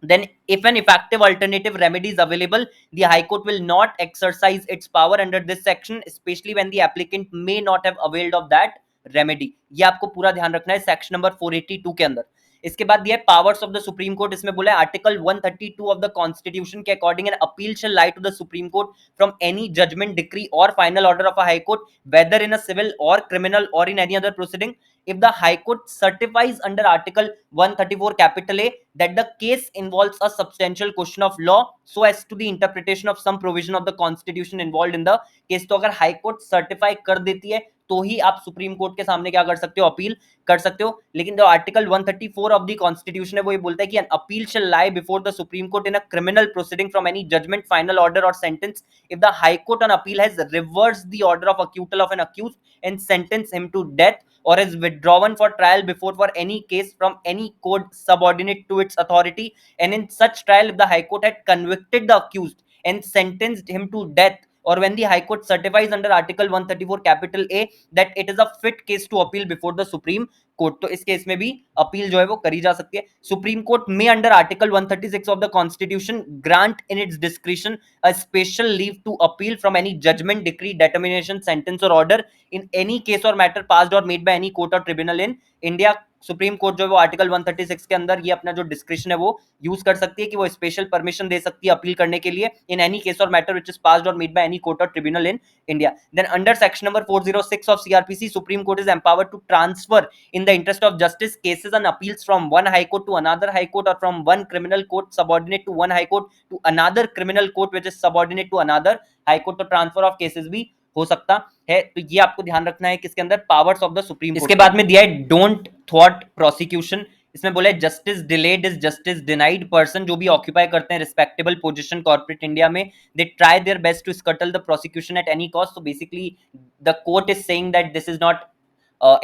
A: Then if an effective alternative remedy is available, the High Court will not exercise its power under this section, especially when the applicant may not have availed of that remedy। ये आपको पूरा ध्यान रखना है सेक्शन नंबर 482 के अंदर। इसके बाद दिया है powers of the supreme court, इसमें बोला है आर्टिकल 132 ऑफ द कॉन्स्टिट्यूशन के according an appeal shall lie to the supreme court from any judgment, decree और final order of a high court whether in a civil और क्रिमिनल और in any other proceeding if the High Court certifies under Article 134 capital A that the case involves a substantial question of law so as to the interpretation of some provision of the Constitution involved in the case। तो अगर High Court certify कर देती है तो ही आप सुप्रीम कोर्ट के सामने क्या कर सकते हो, अपील कर सकते हो। लेकिन जो आर्टिकल 134 ऑफ द कॉन्स्टिट्यूशन है वो ये बोलता है कि an appeal shall lie before the supreme court in a criminal proceeding from any judgment, final order और sentence if the high court on appeal has reversed the order of acquittal of an accused and sentence him to death or is withdrawn for trial before for any case from any court subordinate to its authority, and in such trial if the High Court had convicted the accused and sentenced him to death or when the High Court certifies under Article 134 capital A that it is a fit case to appeal before the Supreme Court, तो इस केस में भी अपील जो है वो करी जा सकती है. Supreme Court may under Article 136 of the Constitution grant in its discretion a special leave to appeal from any judgment, decree, determination, sentence or order in any case or matter passed or made by any court or tribunal in India. Supreme court जो है वो आर्टिकल 136 के अंदर ये अपना जो डिस्क्रिप्शन है वो यूज कर सकती है कि वो स्पेशल परमिशन दे सकती है अपील करने के लिए इन एनी केस और मैटर व्हिच इज पास्ड और मेड बाय एनी कोर्ट और tribunal in India. Then under section number 406 of CrPC, supreme court is empowered to transfer in the interest of justice cases and appeals from one high court to another high court or from one criminal court subordinate to one high court to another criminal court which is subordinate to another high court. तो ट्रांसफर ऑफ केसेस भी हो सकता है. तो ये आपको ध्यान रखना है किसके अंदर, powers of the supreme court. इसके बाद में दिया है डोंट थ्वार्ट प्रोसिक्यूशन. इसमें बोला है justice delayed is justice denied. Person जो भी ऑक्यूपाई करते हैं रिस्पेक्टेबल पोजीशन कॉर्पोरेट इंडिया में, they try their best to scuttle the prosecution at any cost. तो basically the court is saying that this is not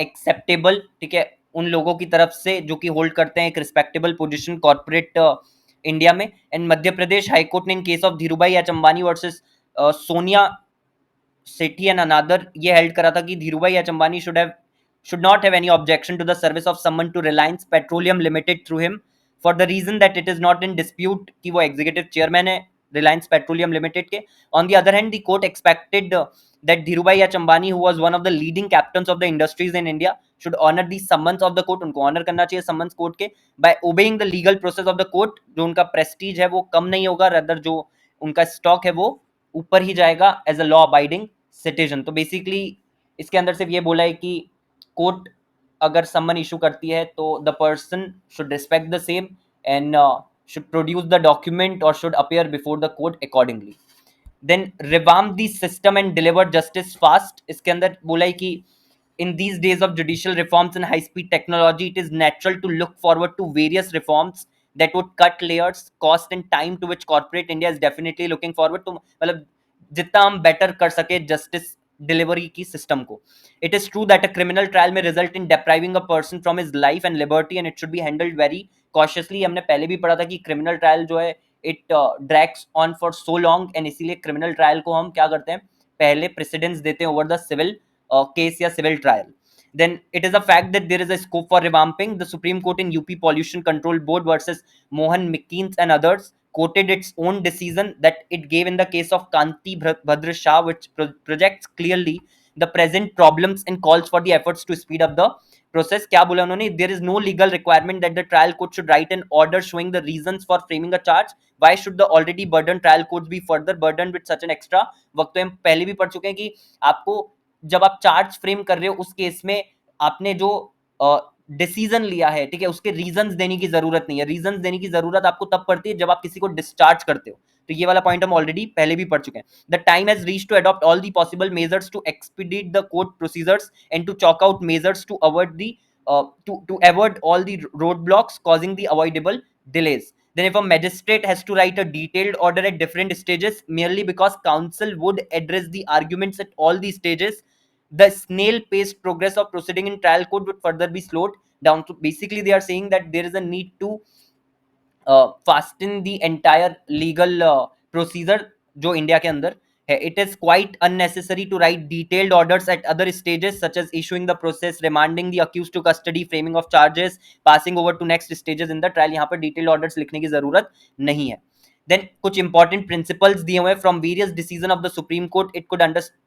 A: acceptable. ठीक है, उन लोगों की तरफ से जो कि होल्ड करते हैं एक रिस्पेक्टेबल पोजीशन कॉर्पोरेट इंडिया में. एंड मध्य प्रदेश हाईकोर्ट ने इन case of Dhirubhai H Ambani versus Sonia Sethi and another ये हेल्ड करा था कि Dhirubhai H Ambani should not have any objection to the service of someone to Reliance Petroleum Limited through him for the reason that it is not in dispute कि वो executive chairman है Reliance Petroleum Limited के. On the other hand, the court expected that Dhirubhai H. Ambani, who was one of the leading captains of the industries in India, should honor the summons of the court. उनको honor करना चाहिए summons court के by obeying the legal process of the court. जो उनका prestige है वो कम नहीं होगा, rather जो उनका stock है वो ऊपर ही जाएगा as a law abiding citizen. तो basically इसके अंदर सिर्फ ये बोला है कि कोर्ट अगर समन इशू करती है तो the person should respect the same and should produce the document और should appear before the court accordingly. Then revamp the system and deliver justice fast. इसके अंदर बोला है कि in these days of judicial reforms and high speed technology, it is natural to look forward to various reforms that would cut layers, cost and time, to which corporate India is definitely looking forward. तो मतलब जितना हम बेटर कर सके जस्टिस डिलीवरी की सिस्टम को. It is true that a criminal trial में result in depriving a person from his life and liberty and it should be handled very cautiously. हमने पहले भी पढ़ा था कि क्रिमिनल ट्रायल जो है it drags on for so long and इसीलिए क्रिमिनल ट्रायल को हम क्या करते हैं, पहले प्रेसिडेंस देते हैं ओवर द सिविल case या civil trial. Then it is a fact that there is a scope for revamping. The Supreme Court in UP Pollution Control Board versus Mohan McKeans and others quoted its own decision that it gave in the case of Kanti Bhadra Shah, which projects clearly the present problems and calls for the efforts to speed up the process. क्या बोला उन्होंने, there is no legal requirement that the trial court should write an order showing the reasons for framing a charge. Why should the already burdened trial courts be further burdened with such an extra वक्त. तो हम पहले भी पढ़ चुके हैं कि आपको जब आप चार्ज फ्रेम कर रहे हो उस केस में आपने जो डिसीजन लिया है, ठीक है, उसके रीजंस देने की जरूरत नहीं है. रीजंस देने की जरूरत आपको तब पड़ती है जब आप किसी को डिस्चार्ज करते हो. तो ये वाला पॉइंट हम ऑलरेडी पहले भी पढ़ चुके हैं. The time has reached to adopt all the possible measures to expedite the court procedures and to chalk out measures to avoid the to avoid all the roadblocks causing the avoidable delays. Then if a magistrate has to write a detailed order at different stages merely because counsel would address the arguments at all the stages, the snail-paced progress of proceeding in trial court would further be slowed down. So basically they are saying that there is a need to fasten the entire legal procedure जो इंडिया के अंदर है. It is quite unnecessary to write detailed orders at other stages such as issuing the process, remanding the accused to custody, framing of charges, passing over to next stages in the trial. यहाँ पर detailed orders लिखने की जरूरत नहीं है. Then कुछ important principles दिए हुए from various decision of the Supreme Court. It could understood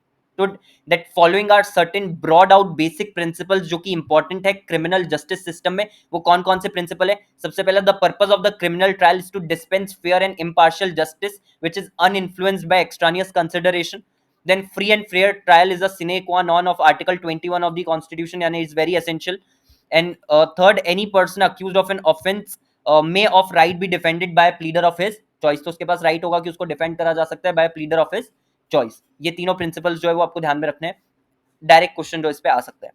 A: that following are certain broad out basic principles जो कि important है criminal justice system में. वो कौन कौन से principle है? सबसे पहला, the purpose of the criminal trial is to dispense fair and impartial justice which is uninfluenced by extraneous consideration. Then free and fair trial is a sine qua non of Article 21 of the Constitution and is very essential. And third, any person accused of an offense may of right be defended by a pleader of his choice. तो उसके पास right होगा कि उसको defend करा जा सकता है by a pleader of his choice. ये तीनों principles जो है वो आपको ध्यान में रखने हैं. डायरेक्ट क्वेश्चन जो इस पे आ सकता है.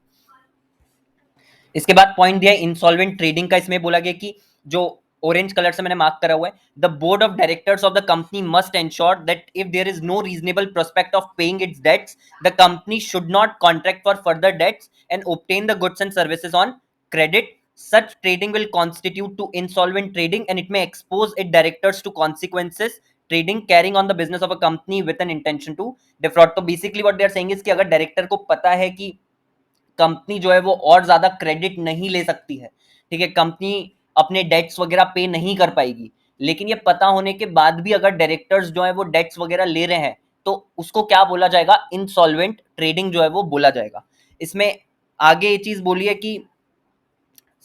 A: इसके बाद पॉइंट दिया है इंसॉल्वेंट ट्रेडिंग का. इसमें बोला गया कि जो ऑरेंज कलर से मैंने मार्क करा हुआ है, the board of directors of the company must ensure that if there is no reasonable prospect of paying its debts, the company should not contract for further debts and obtain the goods and services on credit. Such trading will constitute to insolvent trading and it may expose its directors to consequences trading carrying on the business of a company with an intention to defraud. तो basically what they are saying is कि अगर डायरेक्टर को पता है कि कंपनी जो है वो और ज्यादा क्रेडिट नहीं ले सकती है, ठीक है, कंपनी अपने डेट्स वगैरह पे नहीं कर पाएगी, लेकिन ये पता होने के बाद भी अगर डायरेक्टर्स जो है वो डेट्स वगैरह ले रहे हैं, तो उसको क्या बोला जाएगा, इंसॉल्वेंट ट्रेडिंग जो है वो बोला जाएगा। इसमें आगे ये चीज बोली है कि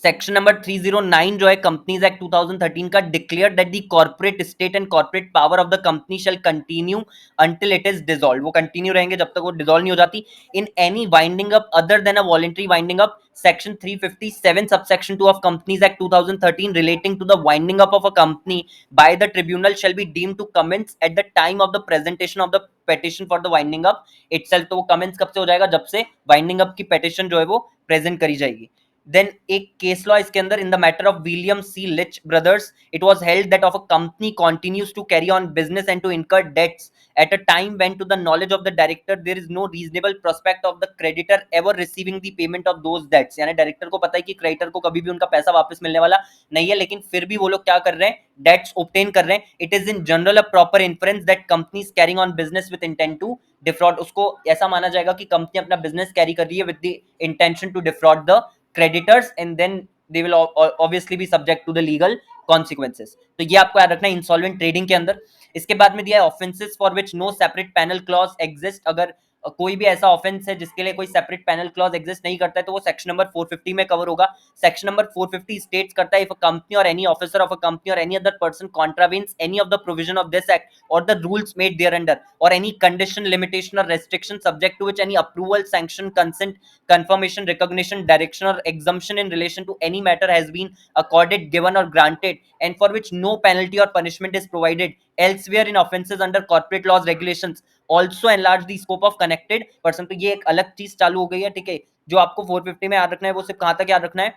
A: सेक्शन नंबर 309 जो है कंपनीज एक्ट 2013 का declare that the corporate state and corporate power of the company shall continue until it is dissolve, वो कंटिन्यू रहेंगे जब तक वो डिसॉल्व नहीं हो जाती, in any winding up other than a voluntary winding up. Section 357 subsection 2 of companies act 2013 relating to the winding up of a company by the tribunal shall be deemed to commence at the time of the presentation of the petition for the winding up itself. तो वो कमेंस कब से हो जाएगा, जब से वाइंडिंग अप की पेटिशन जो है वो प्रेजेंट करी जाएगी। देन एक केस लॉ इसके अंदर, in the matter of William C Leitch brothers it was held that of a company continues to carry on business and to incur debts at a time when to the knowledge of the director there is no reasonable prospect of the creditor ever receiving the payment of those debts। यानी डायरेक्टर को पता है कि क्रेडिटर को कभी भी उनका पैसा वापस मिलने वाला नहीं है, लेकिन फिर भी वो लोग क्या कर रहे हैं, डेट्स ऑब्टेन कर रहे हैं। It is in general a proper inference that companies carrying on business with intent to defraud. उसको ऐसा माना जाएगा कि कंपनी अपना बिजनेस कैरी कर रही है with the intention to defraud the creditors and then they will obviously be subject to the legal consequences। तो ये आपको याद रखना है इंसॉल्वेंट ट्रेडिंग के अंदर। इसके बाद में दिया है offences for which no separate penal clause exist. अगर कोई भी ऐसा ऑफेंस है जिसके लिए कोई सेपरेट पैनल क्लॉज एग्जिस्ट नहीं करता है तो वो सेक्शन नंबर 450 में कवर होगा। सेक्शन नंबर 450 स्टेट्स करता है इफ अ कंपनी और any officer of a company और any other person contravenes any of the provision of this act और the rules made there under और एनी कंडीशन लिमिटेशन और restriction subject to which any approval sanction consent confirmation recognition direction or exemption in relation to any matter has been accorded given or granted and for which no penalty or punishment is provided elsewhere in offenses under corporate laws regulations also enlarge the scope of connected person। तो ये एक अलग चीज चालू हो गई है, ठीक है, जो आपको 450 में याद रखना है वो सिर्फ कहां तक याद रखना है,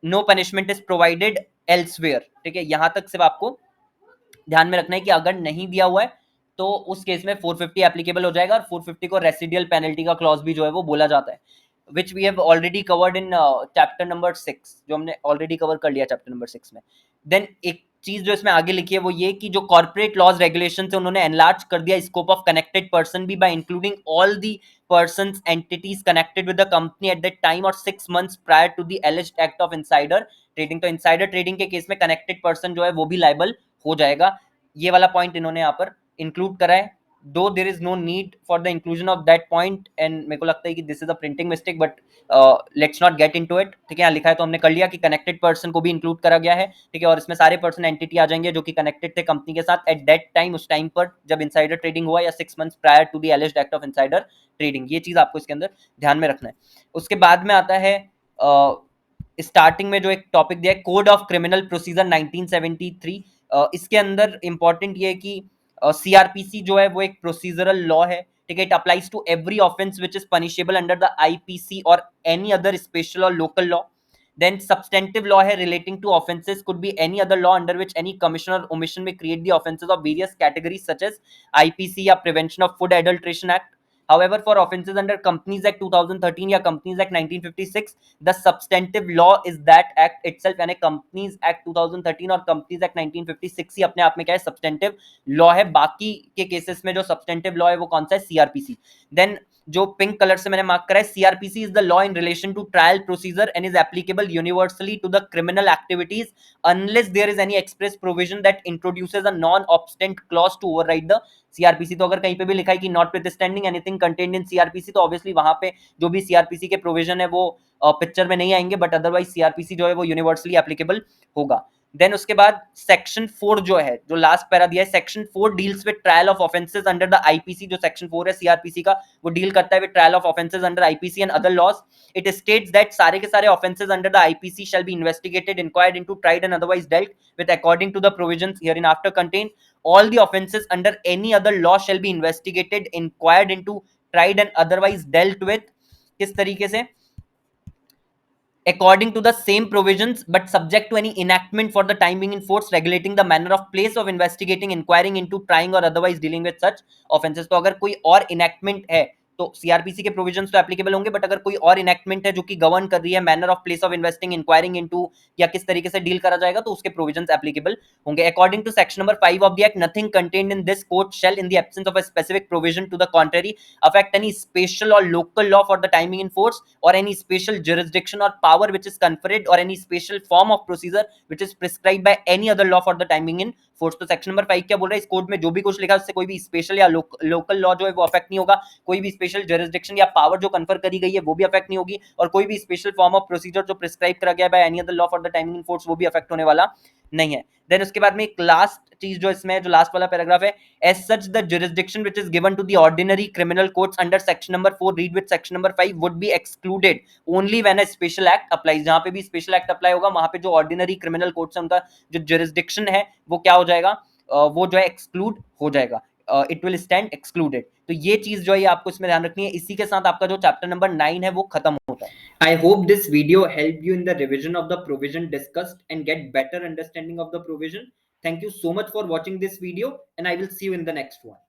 A: no punishment is provided elsewhere, ठीक है, यहां तक सिर्फ आपको ध्यान में रखना है कि अगर नहीं दिया हुआ है तो उस केस में 450 एप्लीकेबल हो जाएगा और 450 को रेसिडियल पेनल्टी का क्लॉज भी जो है वो बोला जाता है, which we have already covered in chapter number 6, जो हमने ऑलरेडी कवर कर लिया चैप्टर नंबर 6 में। देन एक चीज जो इसमें आगे लिखी है वो ये कि जो कॉर्पोरेट लॉज रेगुलेशन से उन्होंने एनलार्ज कर दिया स्कोप ऑफ कनेक्टेड पर्सन भी bye including all the persons entities connected with the company at that time or 6 months prior to the alleged act of insider trading। तो insider trading के केस में connected person जो है वो भी liable हो जाएगा। ये वाला पॉइंट इन्होंने यहाँ पर इंक्लूड करा है, though there is no need for the inclusion of that point and मेरे को लगता है कि this is a printing mistake but let's not get into it, ठीक है, यहाँ लिखा है तो हमने कर लिया कि कनेक्टेड पर्सन को भी इंक्लूड करा गया है, ठीक है, और इसमें सारे पर्सन एंटिटी आ जाएंगे जो कि कनेक्टेड थे कंपनी के साथ एट दैट टाइम, उस टाइम पर जब इनसाइडर ट्रेडिंग हुआ या 6 months prior to the alleged act of insider trading. ये चीज आपको इसके अंदर ध्यान में रखना है। उसके बाद में आता है स्टार्टिंग में जो एक टॉपिक दिया है कोड ऑफ क्रिमिनल प्रोसीजर 1973। इसके अंदर इंपॉर्टेंट ये है कि सीआरपीसी जो है वो एक प्रोसीजरल लॉ है, ठीक है, it applies to every offence which is punishable under the IPC और एनी अदर स्पेशल और local law. Then substantive law है relating to offenses could be any other law under which any commission or omission may create the offenses of various categories such as IPC या Prevention of Food Adulteration Act। However, for offenses under Companies Act 2013 या Companies Act 1956, the substantive law is that act itself। यानी Companies Act 2013 और Companies Act 1956 ही अपने आप में क्या है, substantive law है। बाकी के केसेस में जो substantive law है वो कौन सा है, CRPC। Then जो पिंक कलर से मैंने मार्क करा है, CrPC is the law in relation to trial procedure and is applicable universally to the criminal activities unless there is any express provision that introduces a non obstante clause to override the CrPC. तो अगर कहीं पे भी लिखा है कि notwithstanding anything contained in CrPC तो ऑब्वियसली वहां पे जो भी सीआरपीसी के प्रोविजन है वो पिक्चर में नहीं आएंगे, बट अदरवाइज सीआरपीसी जो है वो यूनिवर्सली एप्लीकेबल होगा। देन उसके बाद सेक्शन 4 जो है, जो लास्ट पैरा दिया है, section 4 deals with trial of offences under the IPC. जो सेक्शन 4 है सीआरपीसी का वो डील करता है with trial of offences under IPC and other laws. It states that सारे के सारे offences under the IPC shall be investigated, inquired into, tried and otherwise dealt with according to the provisions hereinafter contained। all the offenses under any other law shall be investigated, inquired into, tried and otherwise dealt with। किस तरीके से, according to the same provisions but subject to any enactment for the time being in force regulating the manner of place of investigating, inquiring into, trying or otherwise dealing with such offenses। तो अगर कोई और enactment है तो सीआरपीसी के प्रोविजंस तो एप्लीकेबल होंगे, बट अगर कोई और इनेक्टमेंट है जो कि गवर्न कर रही है manner of place of investing, inquiring into, या किस तरीके से डील करा जाएगा, तो उसके प्रोविजंस एप्लीकेबल होंगे। According to section number 5 of the act, nothing contained in this code shall in the absence of a specific provision to the contrary affect any special or local law for the timing in force, or any special jurisdiction or power which is conferred, or any special form of procedure which is prescribed by any other law for the timing in force. तो सेक्शन नंबर 5 क्या बोल रहा है, इस कोड में जो भी कुछ लिखा है उससे कोई भी स्पेशल या लोकल लॉ जो है वो अफेक्ट नहीं होगा, कोई भी स्पेशल जुरिस्डिक्शन या पावर जो कन्फर करी गई है वो भी अफेक्ट नहीं होगी, और कोई भी स्पेशल फॉर्म ऑफ प्रोसीजर जो प्रिस्क्राइब करा गया है by any other law for the timing in force वो भी अफेक्ट होने वाला नहीं है। देन उसके बाद में एक लास्ट चीज जो इसमें जो लास्ट वाला पैराग्राफ है, as such the jurisdiction which is given to the ordinary criminal courts under section number 4 read with section number 5 would be excluded only when a special act applies। जहां पे भी स्पेशल एक्ट अप्लाई होगा वहां पे जो ऑर्डिनरी क्रिमिनल कोर्ट्स है उनका जो जुरिस्डिक्शन है वो क्या हो जाएगा, वो जो है एक्सक्लूड हो जाएगा, इट विल स्टैंड एक्सक्लूडेड। तो ये चीज जो है आपको इसमें ध्यान रखनी है। इसी के साथ आपका जो चैप्टर नंबर 9 है वो खत्म होता है। I hope this video helped you in the revision of the provision discussed and get better understanding of the provision. Thank you so much for watching this video, and I will see you in the next one.